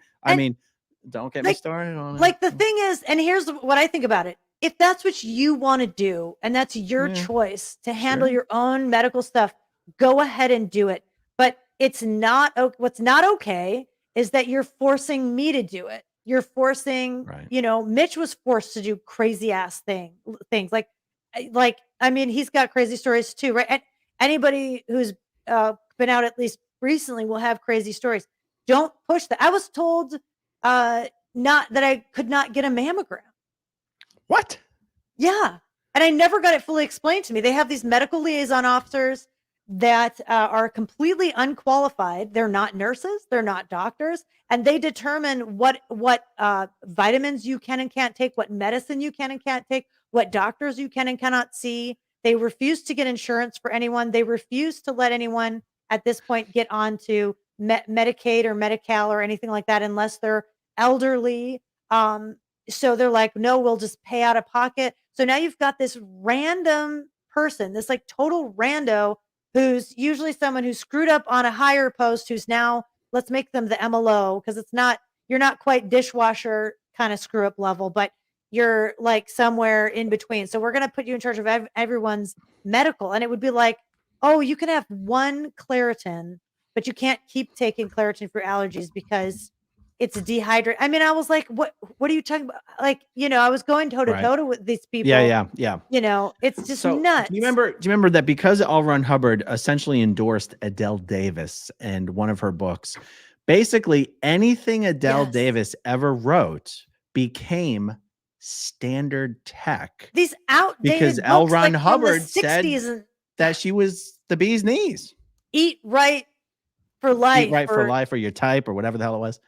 Don't get me started on it. Like the thing is, and here's what I think about it. If that's what you want to do, and that's your choice to handle your own medical stuff, go ahead and do it. But it's not, what's not okay is that you're forcing me to do it. You're forcing, Mitch was forced to do crazy ass things. I mean, he's got crazy stories too, right? And anybody who's been out at least recently will have crazy stories. Don't push that. I was told not that I could not get a mammogram. What? Yeah. And I never got it fully explained to me. They have these medical liaison officers that are completely unqualified. They're not nurses. They're not doctors. And they determine what vitamins you can and can't take, what medicine you can and can't take, what doctors you can and cannot see. They refuse to get insurance for anyone. They refuse to let anyone at this point get onto Medicaid or Medi-Cal or anything like that unless they're elderly. So they're like, no, we'll just pay out of pocket. So now you've got this random person, this like total rando, who's usually someone who screwed up on a higher post, who's now, let's make them the MLO, because you're not quite dishwasher kind of screw up level, but you're like somewhere in between. So we're going to put you in charge of everyone's medical. And it would be like, oh, you can have one Claritin, but you can't keep taking Claritin for allergies because it's dehydrated. I mean, I was like, what are you talking about? Like, I was going toe to toe with these people. Yeah. It's just nuts. Do you remember that because L. Ron Hubbard essentially endorsed Adele Davis and one of her books, basically anything Adele Davis ever wrote became standard tech These outdated because books, L. Ron like, Hubbard from the said 60s and that she was the bee's knees. eat right for life. Eat right for life, or your type, or whatever the hell it was.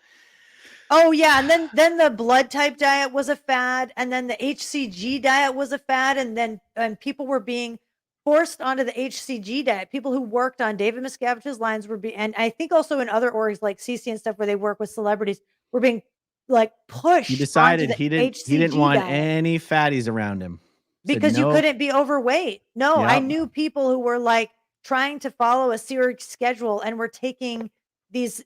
Oh yeah, and then the blood type diet was a fad, and then the HCG diet was a fad, and people were being forced onto the HCG diet. People who worked on David Miscavige's lines were being, and I think also in other orgs like CC and stuff where they work with celebrities, were being like pushed. He decided onto the he didn't want diet any fatties around him. because you couldn't be overweight. No, I Yep. knew people who were like trying to follow a serious schedule and were taking these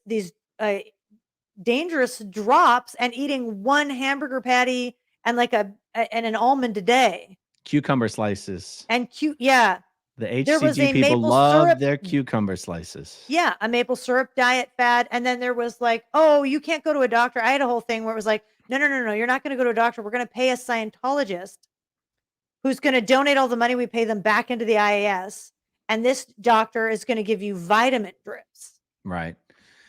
dangerous drops and eating one hamburger patty and like and an almond a day. Cucumber slices. And yeah. The There was a HCG people maple love syrup- their cucumber slices. Yeah, a maple syrup diet fad. And then there was like, oh, you can't go to a doctor. I had a whole thing where it was like, no, you're not going to go to a doctor. We're going to pay a Scientologist who's going to donate all the money we pay them back into the IAS. And this doctor is going to give you vitamin drips. Right.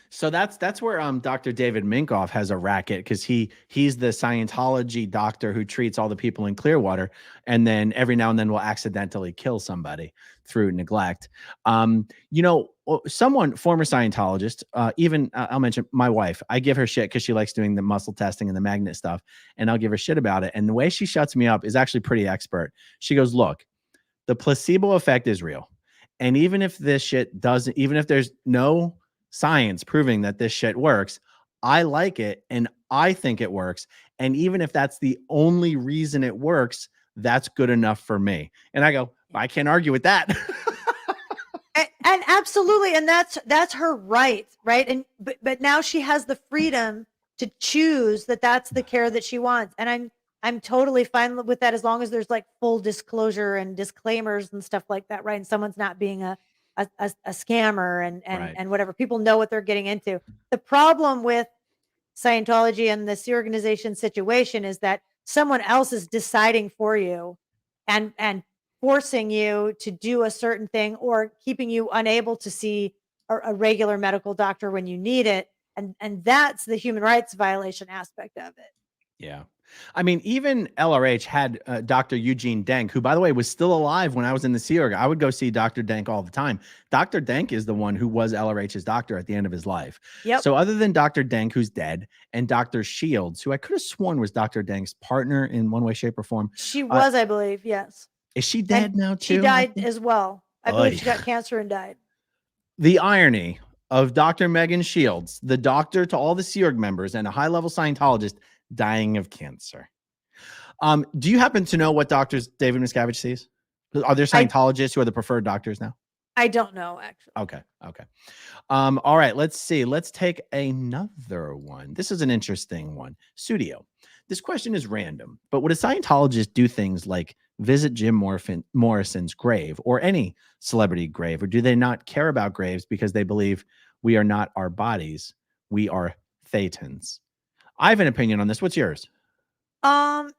So that's where Dr. David Minkoff has a racket, because he's the Scientology doctor who treats all the people in Clearwater, and then every now and then will accidentally kill somebody through neglect. Someone, former Scientologist, even I'll mention my wife. I give her shit because she likes doing the muscle testing and the magnet stuff, and I'll give her shit about it. And the way she shuts me up is actually pretty expert. She goes, look, the placebo effect is real. And even if this shit doesn't, even if there's no science proving that this shit works, I like it and I think it works. And even if that's the only reason it works, that's good enough for me. And I go, I can't argue with that. and absolutely. And that's her right. And but now she has the freedom to choose that that's the care that she wants. And I'm totally fine with that, as long as there's like full disclosure and disclaimers and stuff like that. Right. And someone's not being a scammer and whatever. People know what they're getting into. The problem with Scientology and the Sea Organization situation is that someone else is deciding for you and forcing you to do a certain thing, or keeping you unable to see a regular medical doctor when you need it. And that's the human rights violation aspect of it. Yeah. I mean, even LRH had Dr. Eugene Denk, who, by the way, was still alive when I was in the Sea Org. I would go see Dr. Denk all the time. Dr. Denk is the one who was LRH's doctor at the end of his life. Yep. So other than Dr. Denk, who's dead, and Dr. Shields, who I could have sworn was Dr. Denk's partner in one way, shape, or form. She was, I believe, yes. Is she dead now too? She died as well. I believe she got cancer and died. The irony of Dr. Megan Shields, the doctor to all the Sea Org members and a high-level Scientologist, dying of cancer. Do you happen to know what doctors David Miscavige sees? Are there Scientologists who are the preferred doctors now? I don't know, actually. Okay. All right, let's see. Let's take another one. This is an interesting one. Studio. This question is random, but would a Scientologist do things like visit Jim Morrison's grave or any celebrity grave, or do they not care about graves because they believe we are not our bodies, we are thetans? I have an opinion on this. What's yours? Yeah,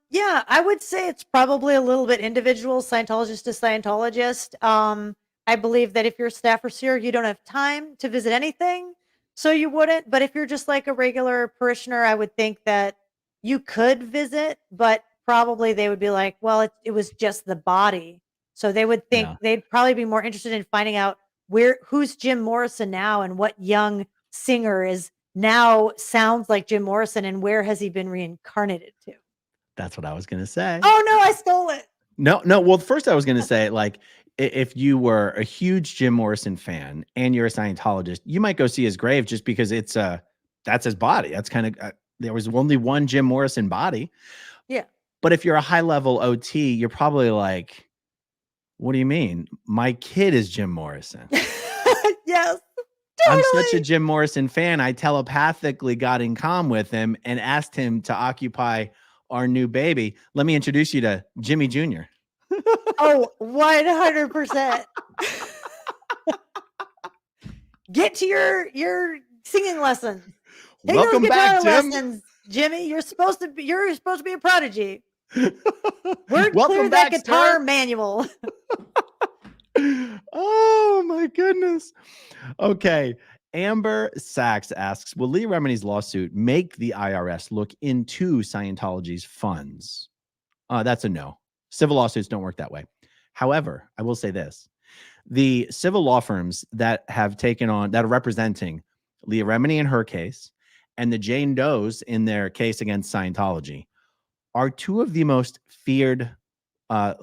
I would say it's probably a little bit individual, Scientologist to Scientologist. I believe that if you're a staffer seer, you don't have time to visit anything, so you wouldn't. But if you're just like a regular parishioner, I would think that you could visit, but probably they would be like, well, it was just the body. So they would think they'd probably be more interested in finding out who's Jim Morrison now, and what young singer is now sounds like Jim Morrison, and where has he been reincarnated to? That's what I was going to say. Oh no, I stole it. No. Well, first I was going to say, like, if you were a huge Jim Morrison fan and you're a Scientologist, you might go see his grave just because that's his body. That's kind of, there was only one Jim Morrison body. Yeah. But if you're a high level OT, you're probably like, what do you mean? My kid is Jim Morrison. Yes. I'm Totally. such a Jim Morrison fan. I telepathically got in comm with him and asked him to occupy our new baby. Let me introduce you to Jimmy Jr. Oh, 100%. Get to your singing lesson. Take Welcome those back, guitar Jim. lessons, Jimmy. You're supposed to be a prodigy. Welcome Clear back, that guitar sir. manual. Oh my goodness. Okay. Amber Sachs asks, will Leah Remini's lawsuit make the IRS look into Scientology's funds? That's a no. Civil lawsuits don't work that way. However, I will say this. The civil law firms that have taken on, that are representing Leah Remini in her case and the Jane Does in their case against Scientology are two of the most feared uh,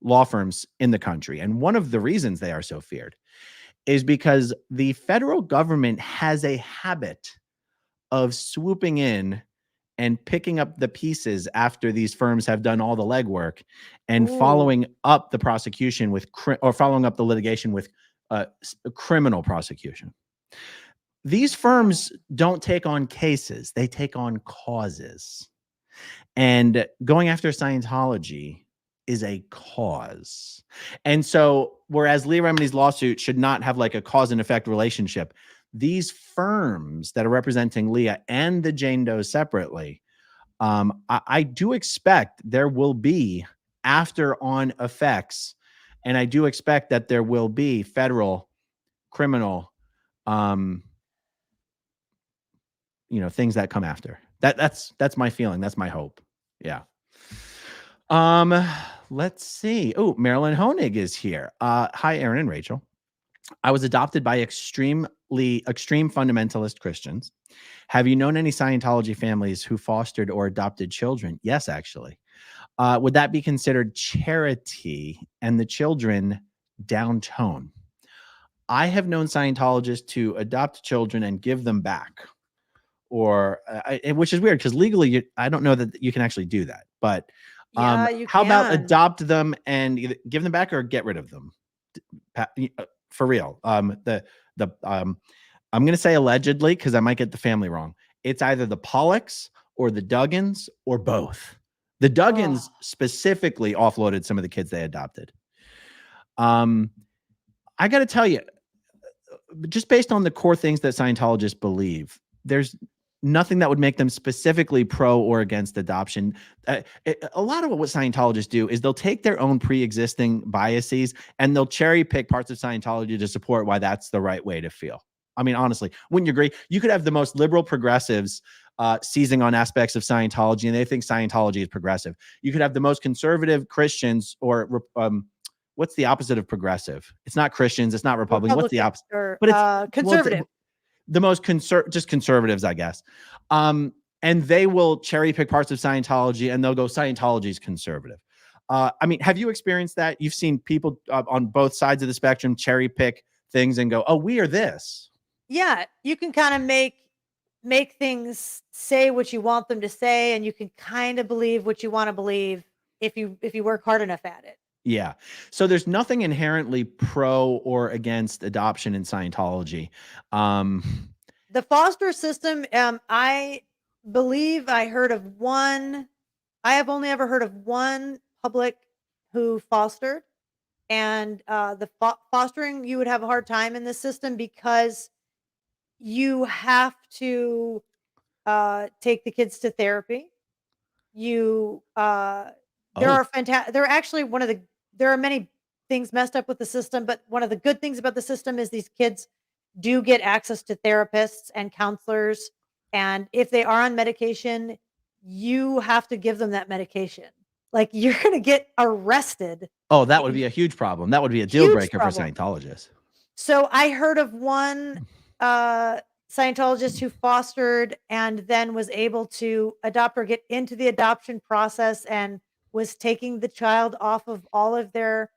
law firms in the country. And one of the reasons they are so feared is because the federal government has a habit of swooping in and picking up the pieces after these firms have done all the legwork and Ooh. following up the prosecution with or following up the litigation with criminal prosecution. These firms don't take on cases, they take on causes. And going after Scientology is a cause. And so, whereas Leah Remini's lawsuit should not have like a cause and effect relationship, these firms that are representing Leah and the Jane Doe separately, I do expect there will be after on effects. And I do expect that there will be federal criminal, things that come after. That's my feeling. That's my hope. Yeah. Let's see. Oh, Marilyn Honig is here. Hi, Aaron and Rachel. I was adopted by extreme fundamentalist Christians. Have you known any Scientology families who fostered or adopted children? Yes, actually. Would that be considered charity and the children down tone? I have known Scientologists to adopt children and give them back, or which is weird because legally, I don't know that you can actually do that. But You how about can. adopt them and either give them back or get rid of them? For real. I'm going to say allegedly because I might get the family wrong. It's either the Pollocks or the Duggins or both. The Duggins specifically offloaded some of the kids they adopted. I got to tell you, just based on the core things that Scientologists believe, there's nothing that would make them specifically pro or against adoption. A lot of what Scientologists do is they'll take their own pre-existing biases and they'll cherry pick parts of Scientology to support why that's the right way to feel. I mean, honestly, wouldn't you agree? You could have the most liberal progressives seizing on aspects of Scientology and they think Scientology is progressive. You could have the most conservative Christians or what's the opposite of progressive? It's not Christians. It's not Republican. What's the opposite? But it's conservative. The most just conservatives, I guess. And they will cherry pick parts of Scientology and they'll go, Scientology is conservative. I mean, have you experienced that? You've seen people on both sides of the spectrum cherry pick things and go, oh, we are this. Yeah, you can kind of make things say what you want them to say, and you can kind of believe what you want to believe if you work hard enough at it. Yeah. So there's nothing inherently pro or against adoption in Scientology. The foster system, I believe I heard of one. I have only ever heard of one public who fostered, and the fostering, you would have a hard time in this system because you have to take the kids to therapy. You there are they're actually there are many things messed up with the system, but one of the good things about the system is these kids do get access to therapists and counselors, and if they are on medication, you have to give them that medication. Like, you're going to get arrested. Oh, that would be a huge problem. That would be a deal breaker for Scientologists. So I heard of one Scientologist who fostered and then was able to adopt or get into the adoption process and was taking the child off of all of their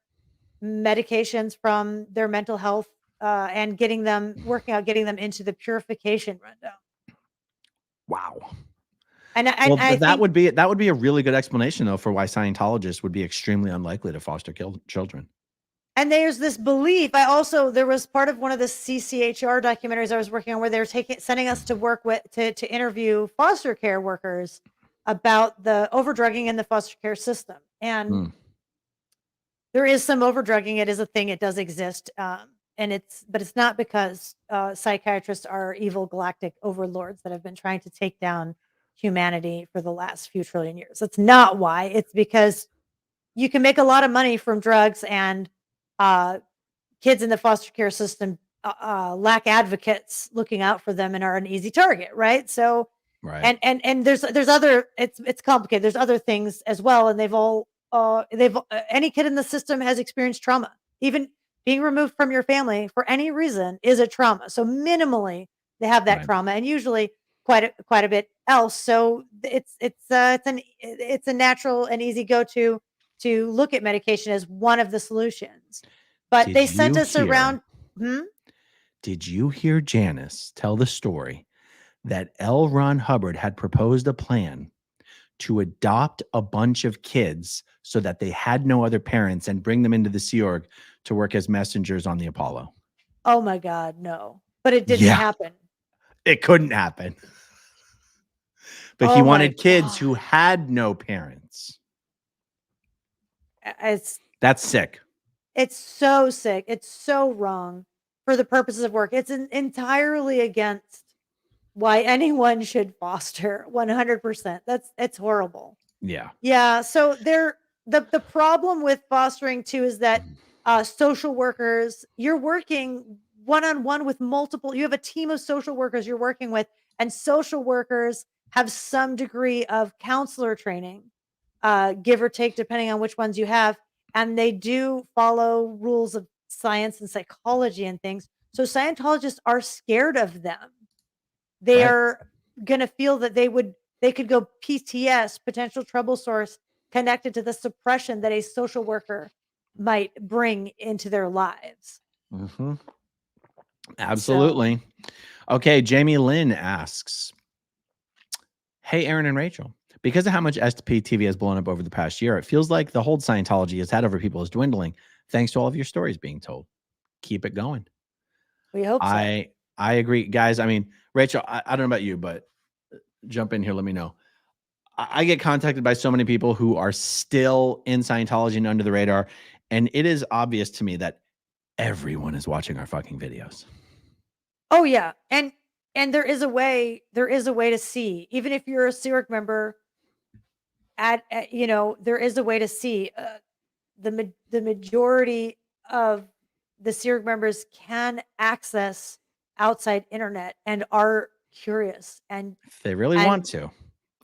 medications from their mental health and getting them into the purification rundown. Wow. And I that would be a really good explanation though for why Scientologists would be extremely unlikely to foster children. And there's this belief. There was part of one of the CCHR documentaries I was working on where they were sending us to work with to interview foster care workers about the overdrugging in the foster care system. And there is some overdrugging. It is a thing. It does exist. But it's not because psychiatrists are evil galactic overlords that have been trying to take down humanity for the last few trillion years. That's not why. It's because you can make a lot of money from drugs, and kids in the foster care system lack advocates looking out for them and are an easy target, right? So Right. And there's other, it's complicated. There's other things as well. And any kid in the system has experienced trauma. Even being removed from your family for any reason is a trauma. So minimally they have that Right. trauma, and usually quite a bit else. So it's a natural and easy go-to to look at medication as one of the solutions. But they sent us around. Did you hear Janice tell the story that L. Ron Hubbard had proposed a plan to adopt a bunch of kids so that they had no other parents and bring them into the Sea Org to work as messengers on the Apollo? Oh my God, no. But it didn't Yeah. happen. It couldn't happen. But he wanted kids who had no parents. That's sick. It's so sick. It's so wrong for the purposes of work. It's entirely against why anyone should foster. 100%. It's horrible. Yeah. Yeah. So the problem with fostering too is that social workers, you're working one-on-one with multiple, you have a team of social workers you're working with, and social workers have some degree of counselor training, give or take, depending on which ones you have. And they do follow rules of science and psychology and things. So Scientologists are scared of them. They are going to feel that they could go PTS, potential trouble source, connected to the suppression that a social worker might bring into their lives. Mm-hmm. Absolutely. So. Okay. Jamie Lynn asks, hey, Aaron and Rachel, because of how much SPTV has blown up over the past year, it feels like the hold Scientology has had over people is dwindling, thanks to all of your stories being told. Keep it going. We hope so. I agree. Guys, I mean, Rachel, I don't know about you, but jump in here, let me know. I get contacted by so many people who are still in Scientology and under the radar, and it is obvious to me that everyone is watching our fucking videos. Oh, yeah. And there is a way to see, even if you're a Sea Org member, there is a way to see the majority of the Sea Org members can access outside internet and are curious, and if they really want to,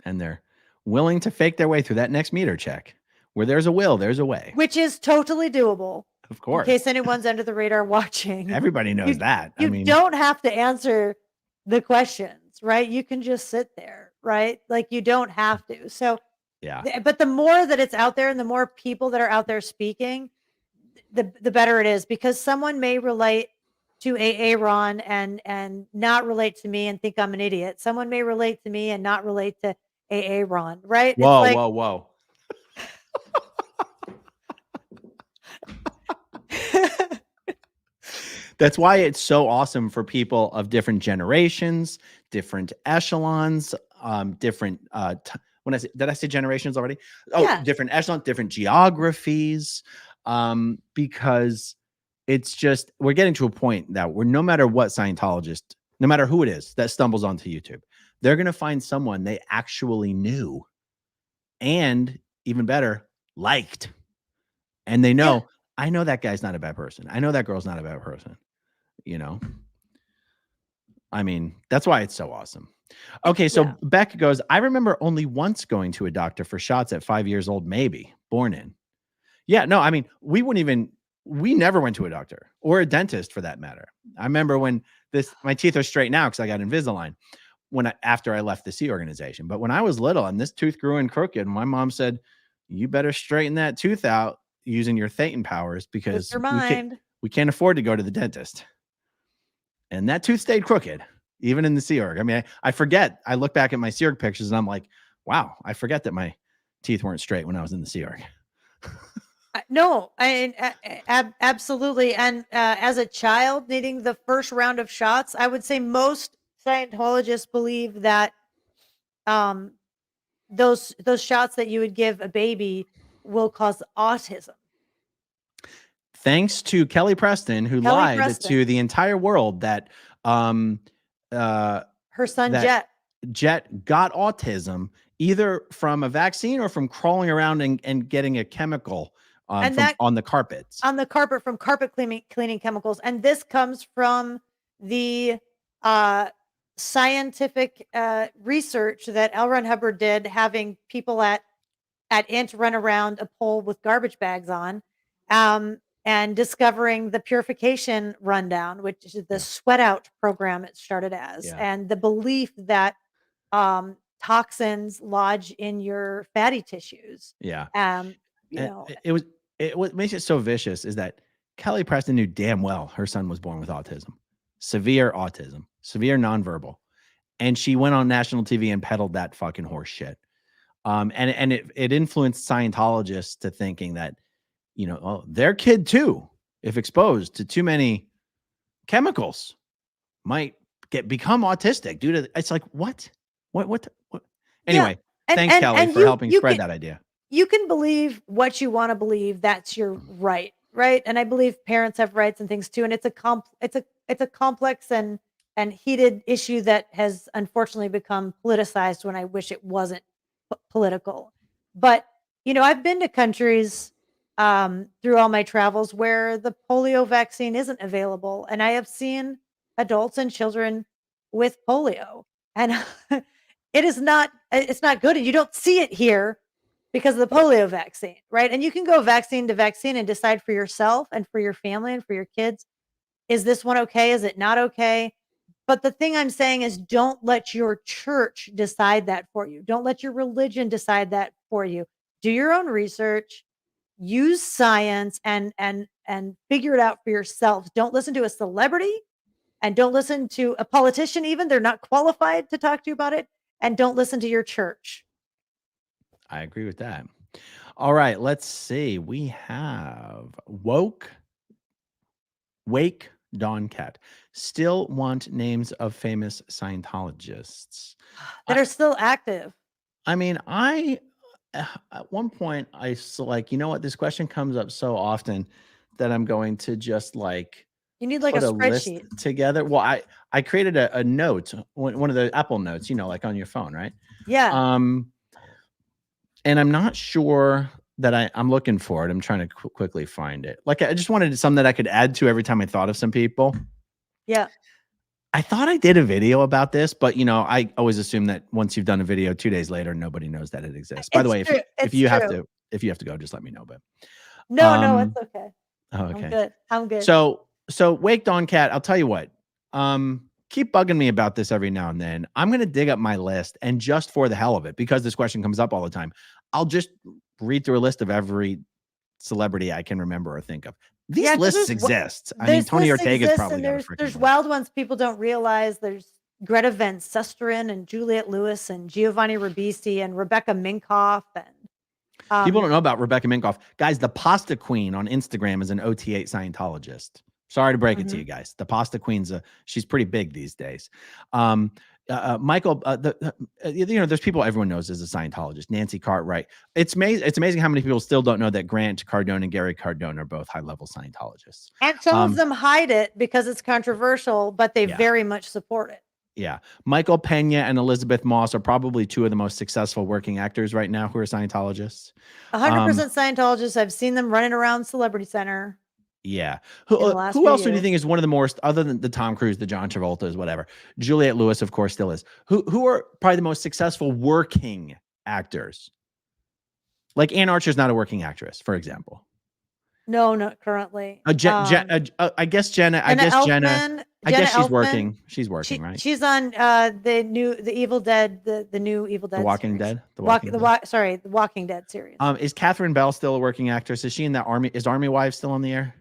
and they're willing to fake their way through that next meter check. Where there's a will, there's a way, which is totally doable. Of course. In case anyone's under the radar watching. Everybody knows that. You don't have to answer the questions, right? You can just sit there, right? Like, you don't have to. So yeah. But the more that it's out there and the more people that are out there speaking, the better it is, because someone may relate to AA Ron and not relate to me and think I'm an idiot. Someone may relate to me and not relate to AA Ron, right? Whoa, it's like, whoa. That's why it's so awesome for people of different generations, different echelons, different did I say generations already? Oh, yeah. Different echelons, different geographies, because it's just, we're getting to a point that we're, no matter what Scientologist, no matter who it is that stumbles onto YouTube, they're going to find someone they actually knew and, even better, liked. And they know, I know that guy's not a bad person. I know that girl's not a bad person. I mean, that's why it's so awesome. Okay, so Beck goes, I remember only once going to a doctor for shots at 5 years old, maybe, born in. Yeah, no, I mean, we never went to a doctor or a dentist for that matter. I remember when my teeth are straight now because I got Invisalign after I left the Sea organization. But when I was little and this tooth grew in crooked, my mom said, you better straighten that tooth out using your Thetan powers because we can't afford to go to the dentist. And that tooth stayed crooked, even in the Sea Org. I mean, I forget. I look back at my Sea Org pictures and I'm like, wow, I forget that my teeth weren't straight when I was in the Sea Org. No, absolutely. And as a child needing the first round of shots, I would say most Scientologists believe that those shots that you would give a baby will cause autism. Thanks to Kelly Preston, who lied to the entire world that her son Jet got autism either from a vaccine or from crawling around and getting a chemical on the carpets. On the carpet from carpet cleaning chemicals. And this comes from the scientific research that L. Ron Hubbard did, having people at Int run around a pole with garbage bags on, and discovering the purification rundown, which is the sweat out program it started as, and the belief that toxins lodge in your fatty tissues. Yeah. You know, What makes it so vicious is that Kelly Preston knew damn well her son was born with autism, severe nonverbal. And she went on national TV and peddled that fucking horse shit. And it influenced Scientologists to thinking that, you know, oh, their kid too, if exposed to too many chemicals, might become autistic due to. It's like, what? Anyway, thanks, Kelly, for helping spread that idea. You can believe what you want to believe. That's your right. And I believe parents have rights and things too. And it's a complex and heated issue that has unfortunately become politicized when I wish it wasn't political. But, you know, I've been to countries through all my travels where the polio vaccine isn't available. And I have seen adults and children with polio. And it's not good. And you don't see it here because of the polio vaccine, right? And you can go vaccine to vaccine and decide for yourself and for your family and for your kids, is this one okay? Is it not okay? But the thing I'm saying is, don't let your church decide that for you. Don't let your religion decide that for you. Do your own research, use science, and figure it out for yourself. Don't listen to a celebrity, and don't listen to a politician even. They're not qualified to talk to you about it. And don't listen to your church. I agree with that. All right, let's see. We have Wake Dawn Cat. Still want names of famous Scientologists that are still active. I mean, at one point I was like, you know what? This question comes up so often that I'm going to just like, you need like put a list spreadsheet together. Well, I created a note, one of the Apple notes, you know, like on your phone, right? Yeah. And I'm not sure that I'm looking for it. I'm trying to quickly find it. Like, I just wanted something that I could add to every time I thought of some people. Yeah. I thought I did a video about this, but you know, I always assume that once you've done a video 2 days later, nobody knows that it exists. By the way, if you have to go, just let me know. But no, it's okay. Oh, okay. I'm good. So Wake Dawn Cat, I'll tell you what. Keep bugging me about this every now and then. I'm going to dig up my list, and just for the hell of it, because this question comes up all the time, I'll just read through a list of every celebrity I can remember or think of. These lists exist. I mean, Tony Ortega's probably got a freaking There's list. wild ones people don't realize. There's Greta Van Susteren and Juliette Lewis and Giovanni Ribisi and Rebecca Minkoff. And people don't know about Rebecca Minkoff. Guys, the Pasta Queen on Instagram is an OT8 Scientologist. Sorry to break it to you guys. The Pasta Queen's she's pretty big these days. Michael, you know, there's people everyone knows as a Scientologist. Nancy Cartwright. It's amazing how many people still don't know that Grant Cardone and Gary Cardone are both high-level Scientologists. And some of them hide it because it's controversial, but they very much support it. Yeah. Michael Pena and Elizabeth Moss are probably two of the most successful working actors right now who are Scientologists. 100% Scientologists. I've seen them running around Celebrity Center. Yeah. Who else do you think is one of the most, other than the Tom Cruise, the John Travoltas, whatever? Juliette Lewis, of course, still is. Who are probably the most successful working actors? Like Ann Archer's not a working actress, for example. No, not currently. I guess Jenna. I guess she's working. She's working, right? She's on the Evil Dead, the new Evil Dead. The Walking series. Dead. The Walking Dead series. Is Catherine Bell still a working actress? Is she in that Army? Is Army Wives still on the air?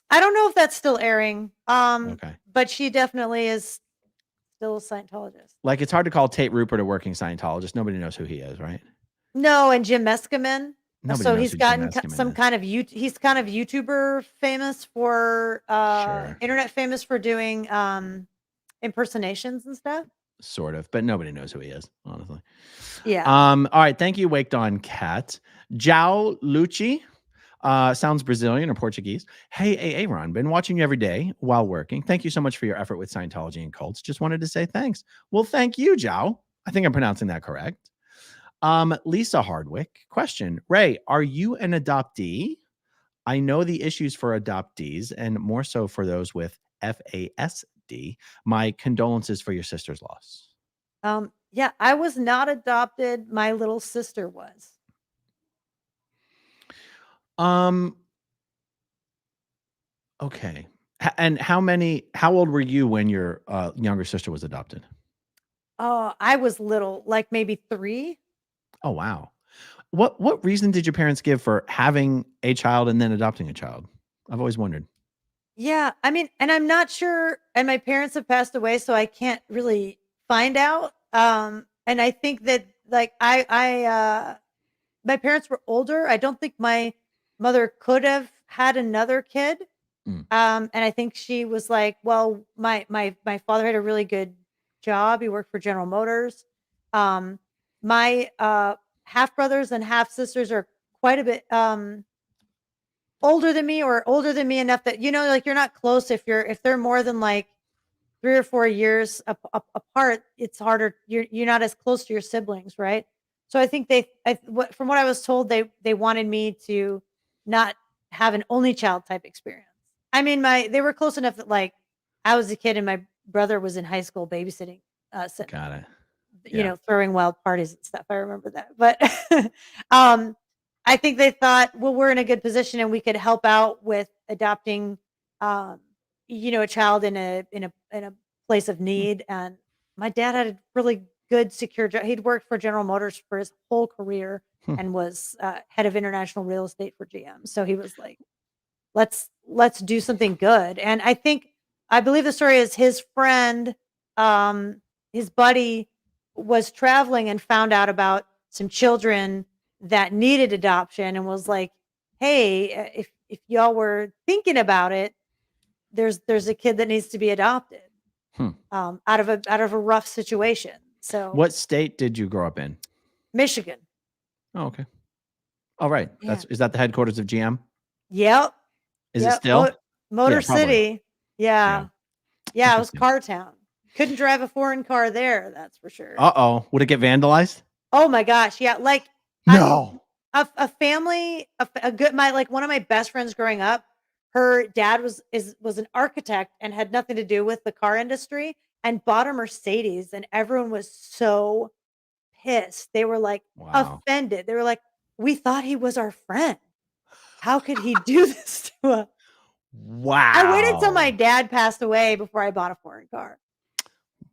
I don't know if that's still airing. Okay. But she definitely is still a Scientologist. Like, it's hard to call Tate Rupert a working Scientologist. Nobody knows who he is, right? No, and Jim Meskimen. Nobody so knows he's who gotten Jim Meskimen some is. kind of he's kind of YouTuber famous for Sure. internet famous for doing impersonations and stuff. Sort of, but nobody knows who he is, honestly. Yeah. All right. Thank you, Wake Dawn Cat. João Lucci. Sounds Brazilian or Portuguese. Hey, Aaron, been watching you every day while working. Thank you so much for your effort with Scientology and cults. Just wanted to say thanks. Well, thank you, João. I think I'm pronouncing that correct. Lisa Hardwick, question. Ray, are you an adoptee? I know the issues for adoptees and more so for those with FASD. adoptee. My condolences for your sister's loss. Yeah, I was not adopted. My little sister was. Okay. And how old were you when your younger sister was adopted? Oh, I was little, like maybe 3. Oh, wow. What reason did your parents give for having a child and then adopting a child? I've always wondered. Yeah, I mean, and I'm not sure, and my parents have passed away, so I can't really find out. And I think that like my parents were older. I don't think my mother could have had another kid. Mm. And I think she was like, well, my father had a really good job. He worked for General Motors. My half brothers and half sisters are quite a bit older than me, or older than me enough that like you're not close if they're more than like 3 or 4 years apart. It's harder. You're not as close to your siblings, right? So I think from what I was told, they wanted me to not have an only child type experience. I mean, they were close enough that like I was a kid and my brother was in high school babysitting, sitting, Got it. Yeah. throwing wild parties and stuff. I remember that, but I think they thought, well, we're in a good position and we could help out with adopting, a child in a place of need. And my dad had a really good, secure job. He'd worked for General Motors for his whole career and was head of international real estate for GM. So he was like, let's do something good. And I believe the story is his friend, his buddy was traveling and found out about some children that needed adoption and was like, hey, if y'all were thinking about it, there's a kid that needs to be adopted out of a rough situation. So what state did you grow up in? Michigan. Oh, okay. All right. Yeah. Is that the headquarters of GM? Yep. Is it still? Motor Yeah, probably. City? Yeah. Yeah, it was Interesting. Car Town. Couldn't drive a foreign car there, that's for sure. Uh-oh. Would it get vandalized? Oh my gosh, yeah, like No. a family, one of my best friends growing up, her dad was an architect and had nothing to do with the car industry and bought a Mercedes, and everyone was so pissed. They were like offended. They were like, we thought he was our friend. How could he do this to us? Wow. I waited till my dad passed away before I bought a foreign car.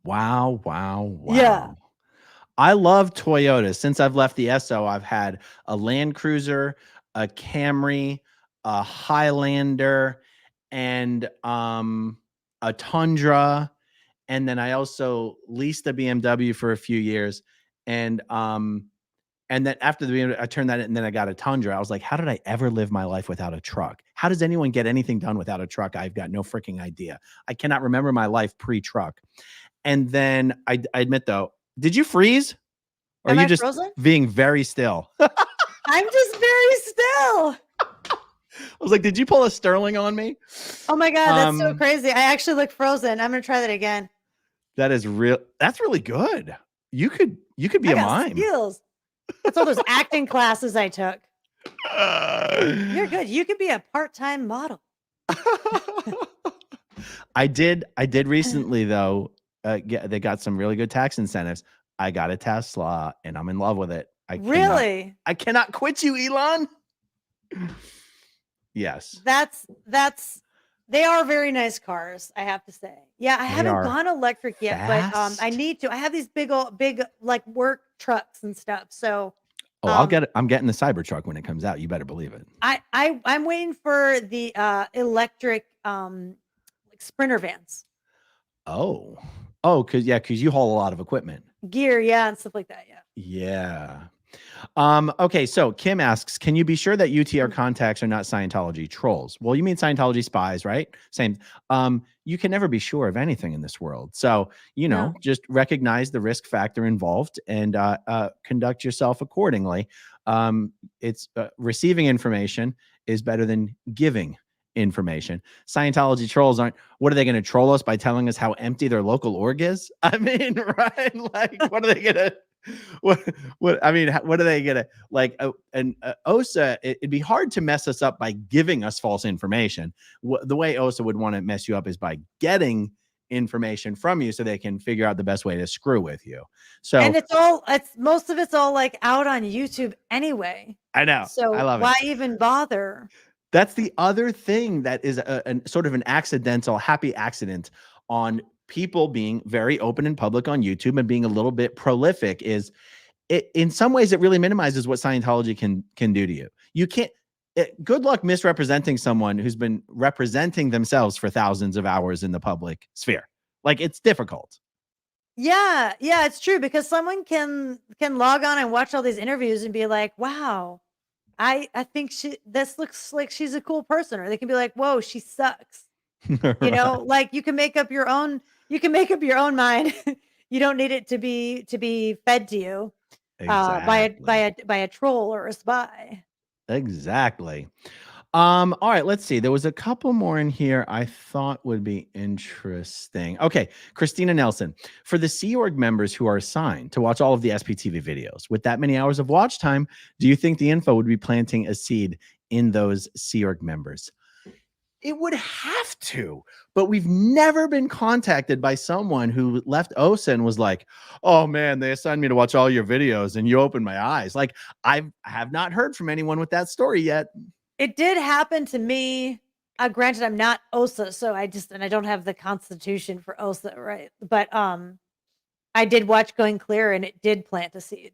Wow. Yeah. I love Toyota. Since I've left the SO, I've had a Land Cruiser, a Camry, a Highlander, and a Tundra. And then I also leased a BMW for a few years. And then after the BMW, I turned that in, and then I got a Tundra. I was like, how did I ever live my life without a truck? How does anyone get anything done without a truck? I've got no freaking idea. I cannot remember my life pre-truck. And then I admit though, did you freeze? Or Am are you I just frozen? being very still? I'm just very still. I was like, did you pull a Sterling on me? Oh my God, that's so crazy. I actually look frozen. I'm gonna try that again. That is real. That's really good. You could be a mime. Skills. That's all those acting classes I took. You're good. You could be a part-time model. I did recently though. They got some really good tax incentives. I got a Tesla and I'm in love with it. I cannot quit you, Elon. Yes. They are very nice cars, I have to say. Yeah, I haven't gone electric yet, but I need to. I have these big like work trucks and stuff. So I'll get it. I'm getting the Cybertruck when it comes out. You better believe it. I'm waiting for the electric like Sprinter vans. Oh, because you haul a lot of equipment. Gear, yeah, and stuff like that. Yeah. Okay, so Kim asks, can you be sure that UTR contacts are not Scientology trolls? Well, you mean Scientology spies, right? Same. You can never be sure of anything in this world. So, just recognize the risk factor involved and conduct yourself accordingly. It's receiving information is better than giving information. Scientology trolls what are they going to troll us by telling us how empty their local org is? I mean, right? Like, what are they going to what are they gonna like? OSA, it'd be hard to mess us up by giving us false information. The way OSA would want to mess you up is by getting information from you so they can figure out the best way to screw with you. So, and most of it's all like out on YouTube anyway. I know. So I love why it. even bother? That's the other thing that is a sort of an accidental, happy accident on people being very open and public on YouTube and being a little bit prolific is it, in some ways, it really minimizes what Scientology can do to you. You can't, good luck misrepresenting someone who's been representing themselves for thousands of hours in the public sphere. Like, it's difficult. Yeah, it's true, because someone can log on and watch all these interviews and be like, wow, I think this looks like she's a cool person. Or they can be like, whoa, she sucks. Right. Like you can make up your own mind. You don't need it to be fed to you by a troll or a spy. Exactly. All right, let's see. There was a couple more in here I thought would be interesting. Okay, Christina Nelson. For the Sea Org members who are assigned to watch all of the SPTV videos, with that many hours of watch time, do you think the info would be planting a seed in those Sea Org members? It would have to, but we've never been contacted by someone who left OSA and was like, oh man, they assigned me to watch all your videos and you opened my eyes. Like, I have not heard from anyone with that story yet. It did happen to me. Granted, I'm not OSA, so I don't have the constitution for OSA, right? But I did watch Going Clear, and it did plant a seed.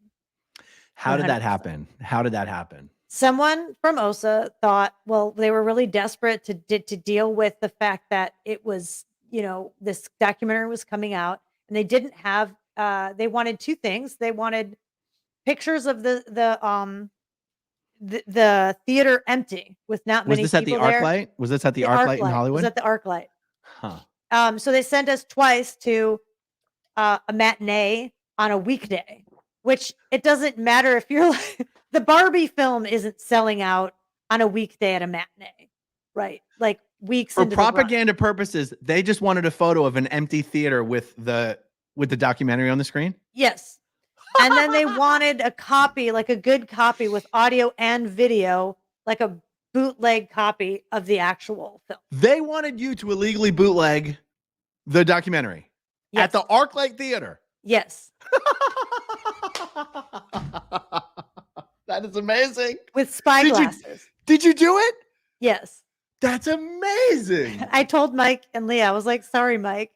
How did 100%. that happen? How did that happen? Someone from OSA thought, well, they were really desperate to deal with the fact that it was, this documentary was coming out, and they didn't have. They wanted two things. They wanted pictures of the theater empty with not many people there. Was this at the ArcLight? Was this at the ArcLight in Hollywood? It was at the ArcLight. Huh. So they sent us twice to a matinee on a weekday, which it doesn't matter if you're like, the Barbie film isn't selling out on a weekday at a matinee, right? Like weeks for into propaganda purposes, they just wanted a photo of an empty theater with the documentary on the screen. Yes. And then they wanted a copy, like a good copy with audio and video, like a bootleg copy of the actual film. They wanted you to illegally bootleg the documentary at the ArcLight Theater. Yes. That is amazing. With spy glasses. Did you do it? Yes. That's amazing. I told Mike and Leah, I was like, sorry, Mike.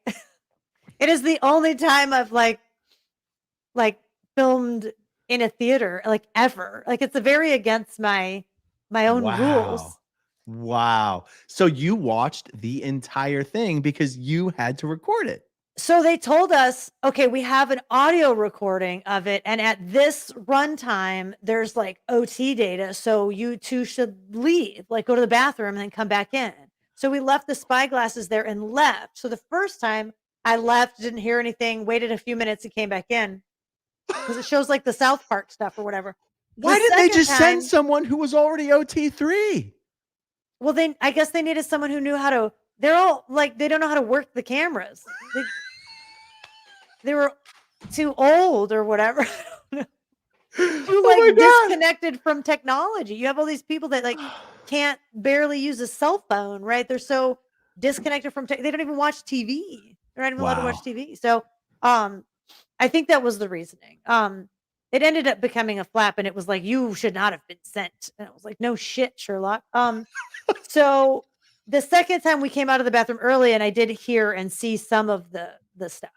It is the only time I've like filmed in a theater, like ever. Like it's very against my own rules. Wow. So you watched the entire thing because you had to record it. So they told us, okay, we have an audio recording of it. And at this runtime, there's like OT data. So you two should leave, like go to the bathroom and then come back in. So we left the spy glasses there and left. So the first time I left, didn't hear anything, waited a few minutes and came back in. Because it shows like the South Park stuff or whatever. Why didn't they just send someone who was already OT3? Well, I guess they needed someone who knew how to. They're all like, they don't know how to work the cameras. They were too old or whatever. Too disconnected from technology. You have all these people that like can't barely use a cell phone, right? They're so disconnected from they don't even watch TV. They're not even allowed to watch TV. So I think that was the reasoning. It ended up becoming a flap, and it was like, you should not have been sent. And it was like, no shit, Sherlock. So the second time we came out of the bathroom early, and I did hear and see some of the stuff.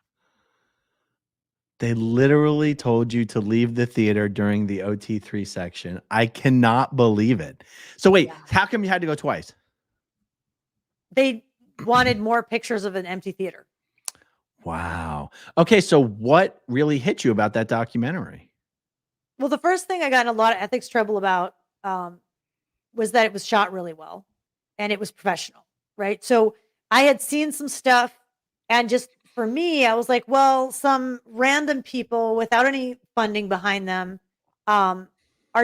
They literally told you to leave the theater during the OT3 section. I cannot believe it. So wait, how come you had to go twice? They wanted more pictures of an empty theater. Wow. Okay, so what really hit you about that documentary? Well, the first thing I got in a lot of ethics trouble about was that it was shot really well and it was professional, right? So I had seen some stuff, and just for me, I was like, well, some random people without any funding behind them are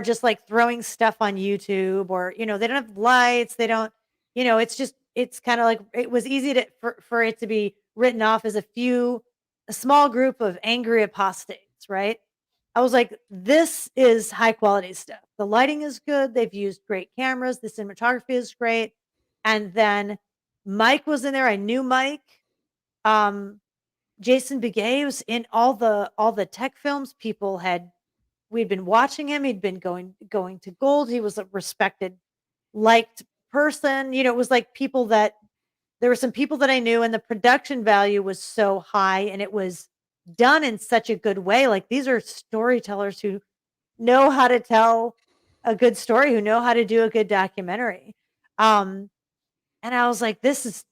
just like throwing stuff on YouTube, or, they don't have lights. They don't, it's kind of like, it was easy for it to be written off as a small group of angry apostates, right? I was like, this is high quality stuff. The lighting is good. They've used great cameras. The cinematography is great. And then Mike was in there. I knew Mike. Jason Begay was in all the tech films. We'd been watching him. He'd been going to gold. He was a respected, liked person. It was like there were some people that I knew, and the production value was so high, and it was done in such a good way. Like, these are storytellers who know how to tell a good story, who know how to do a good documentary. And I was like, this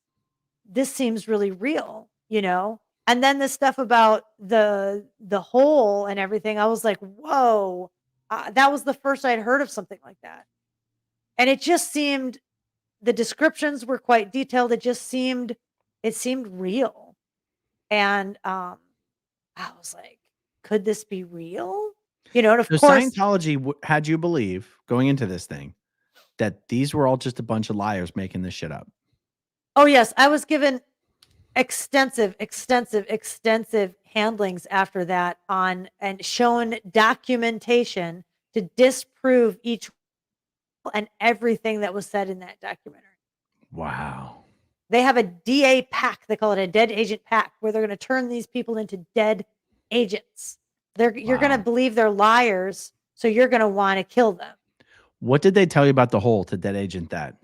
seems really real, And then the stuff about the hole and everything, I was like, whoa, that was the first I'd heard of something like that. And it just seemed, the descriptions were quite detailed. It seemed real. And I was like, could this be real? And of So course, Scientology had you believe going into this thing that these were all just a bunch of liars making this shit up. oh yes, I was given extensive handlings after that on, and shown documentation to disprove each and everything that was said in that documentary. Wow. They have a DA pack. They call it a dead agent pack, where they're going to turn these people into dead agents. You're going to Wow. believe they're liars, so you're going to want to kill them. What did they tell you about the hole to dead agent that?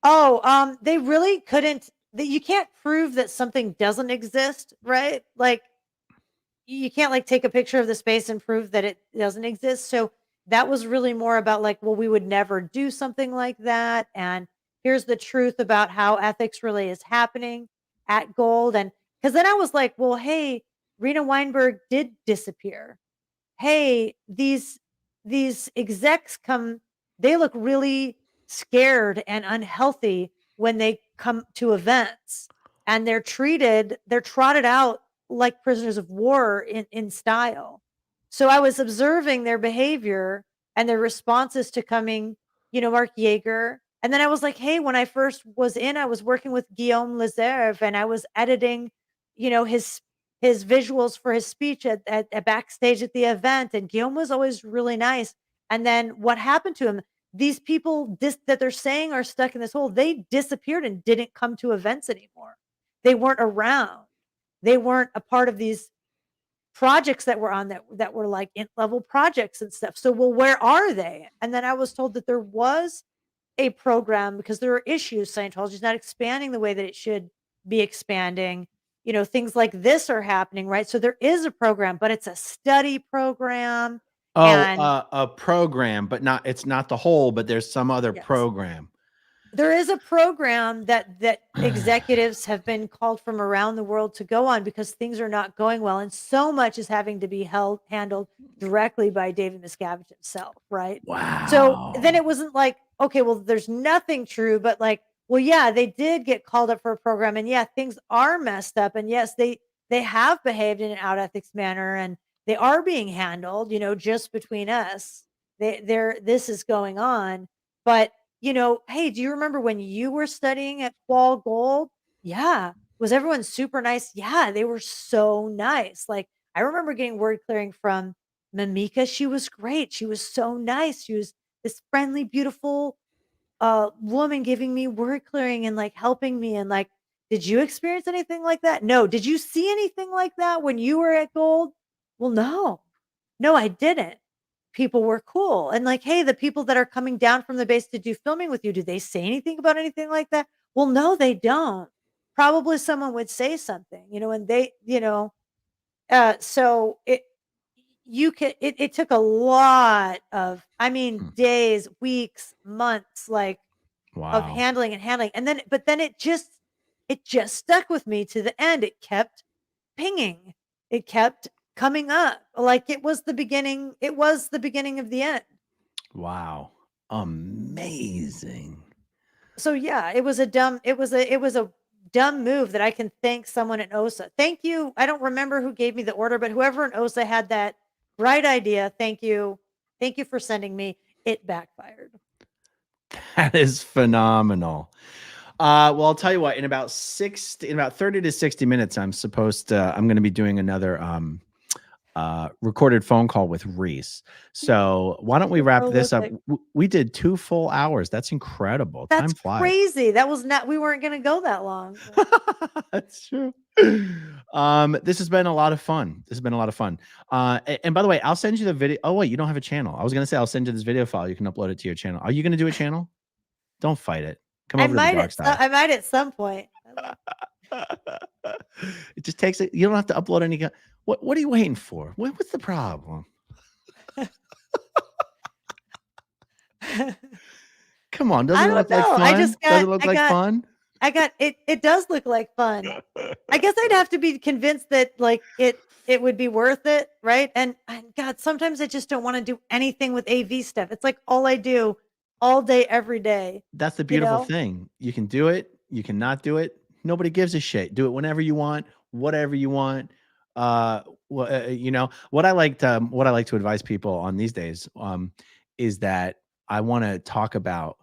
Oh, they really couldn't. You can't prove that something doesn't exist, right? Like, you can't like take a picture of the space and prove that it doesn't exist. So that was really more about like, well, we would never do something like that. And here's the truth about how ethics really is happening at Gold. And because then I was like, well, hey, Rena Weinberg did disappear. Hey, these execs they look really scared and unhealthy when they come to events, and they're trotted out like prisoners of war in style. So I was observing their behavior and their responses to coming, Mark Yeager. And then I was like, hey, when I first was I was working with Guillaume Lazare, and I was editing, his visuals for his speech at backstage at the event. And Guillaume was always really nice. And then what happened to him? These people that they're saying are stuck in this hole, they disappeared and didn't come to events anymore. They weren't around. They weren't a part of these projects that were on that were like level projects and stuff. So, well, where are they? And then I was told that there was a program, because there are issues. Scientology is not expanding the way that it should be expanding. Things like this are happening, right? So there is a program, but it's a study program. And a program, but it's not the whole, but there's some other yes, program. there is a program that executives have been called from around the world to go on, because things are not going well, and so much is having to be handled directly by David Miscavige himself, right? Wow. So then it wasn't like, okay, well, there's nothing true, but like, well, yeah, they did get called up for a program, and yeah, things are messed up, and yes, they have behaved in an out ethics manner, and they are being handled, just between us. This is going on, but hey, do you remember when you were studying at Qual Gold? Yeah. Was everyone super nice? Yeah, they were so nice. Like, I remember getting word clearing from Mimika. She was great. She was so nice. She was this friendly, beautiful woman giving me word clearing and like helping me. And like, did you experience anything like that? No. Did you see anything like that when you were at Gold? Well, no. No, I didn't. People were cool. And like, hey, the people that are coming down from the base to do filming with you, do they say anything about anything like that? Well, no, they don't. Probably someone would say something, and they, so it took a lot of, days, weeks, months, like, of Wow. handling. And then, but then it just stuck with me to the end. It kept pinging. It kept coming up. Like, it was the beginning of the end. Wow. Amazing. So yeah, it was a dumb move that I can thank someone at OSA. Thank you. I don't remember who gave me the order, but whoever in OSA had that bright idea, thank you. Thank you for sending me. It backfired. That is phenomenal. Well, I'll tell you what, in about 30 to 60 minutes, I'm going to be doing another recorded phone call with Reese. So why don't we wrap So this up? like, We did 2 full hours. That's incredible. that's Time flies. crazy. That was not, we weren't going to go that long. That's true. This has been a lot of fun. This has been a lot of fun. And by the way, I'll send you the video. Oh wait, you don't have a channel. I was gonna say I'll send you this video file. You can upload it to your channel. Are you gonna do a channel? Don't fight it. Come over to the dark side. I might at some point. It just takes it. You don't have to upload any. What are you waiting for? What's the problem? Come on, doesn't it look like fun? Does it look like fun? It does look like fun. I guess I'd have to be convinced that like it would be worth it, right? And God, sometimes I just don't want to do anything with AV stuff. It's like all I do all day, every day. That's the beautiful thing. You can do it. You cannot do it. Nobody gives a shit. Do it whenever you want, whatever you want. You know what I like to advise people on these days is that I want to talk about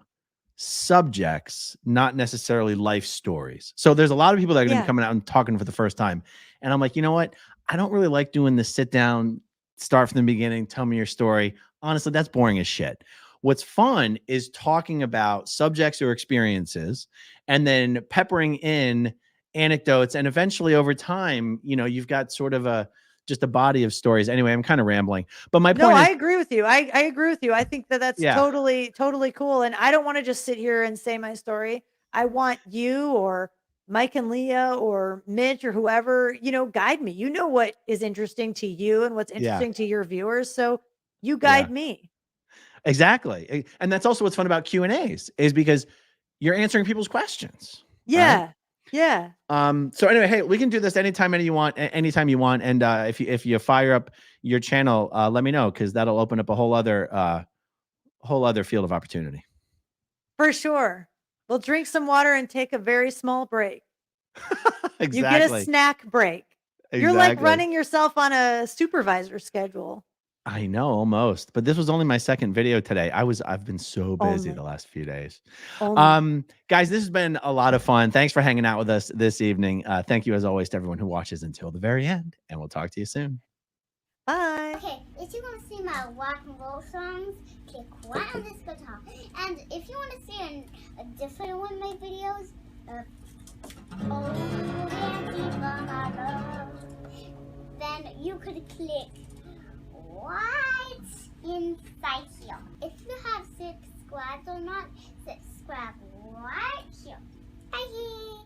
subjects, not necessarily life stories. So there's a lot of people that are going to be coming out and talking for the first time, and I'm like, you know what? I don't really like doing the sit down, start from the beginning, tell me your story. Honestly, that's boring as shit. What's fun is talking about subjects or experiences and then peppering in anecdotes. And eventually over time, you know, you've got sort of just a body of stories. Anyway, I'm kind of rambling, but my point is, I agree with you. I agree with you. I think that's totally cool. And I don't want to just sit here and say my story. I want you or Mike and Leah or Mitch or whoever, you know, guide me. You know what is interesting to you and what's interesting to your viewers. So you guide me. Exactly. And that's also what's fun about Q&As is because you're answering people's questions. Yeah. Right? Yeah. So anyway, hey, we can do this anytime you want. And if you fire up your channel, let me know, because that'll open up a whole other field of opportunity. For sure. We'll drink some water and take a very small break. Exactly. You get a snack break. Exactly. You're like running yourself on a supervisor schedule. I know, almost, but this was only my second video today. I've been so busy the last few days. Guys, this has been a lot of fun. Thanks for hanging out with us this evening. Thank you as always to everyone who watches until the very end, and we'll talk to you soon. Bye. Okay, if you want to see my rock and roll songs, click right on this guitar. And if you want to see a different one of my videos, then you could click right inside here. If you have subscribed or not, subscribe right here. Bye.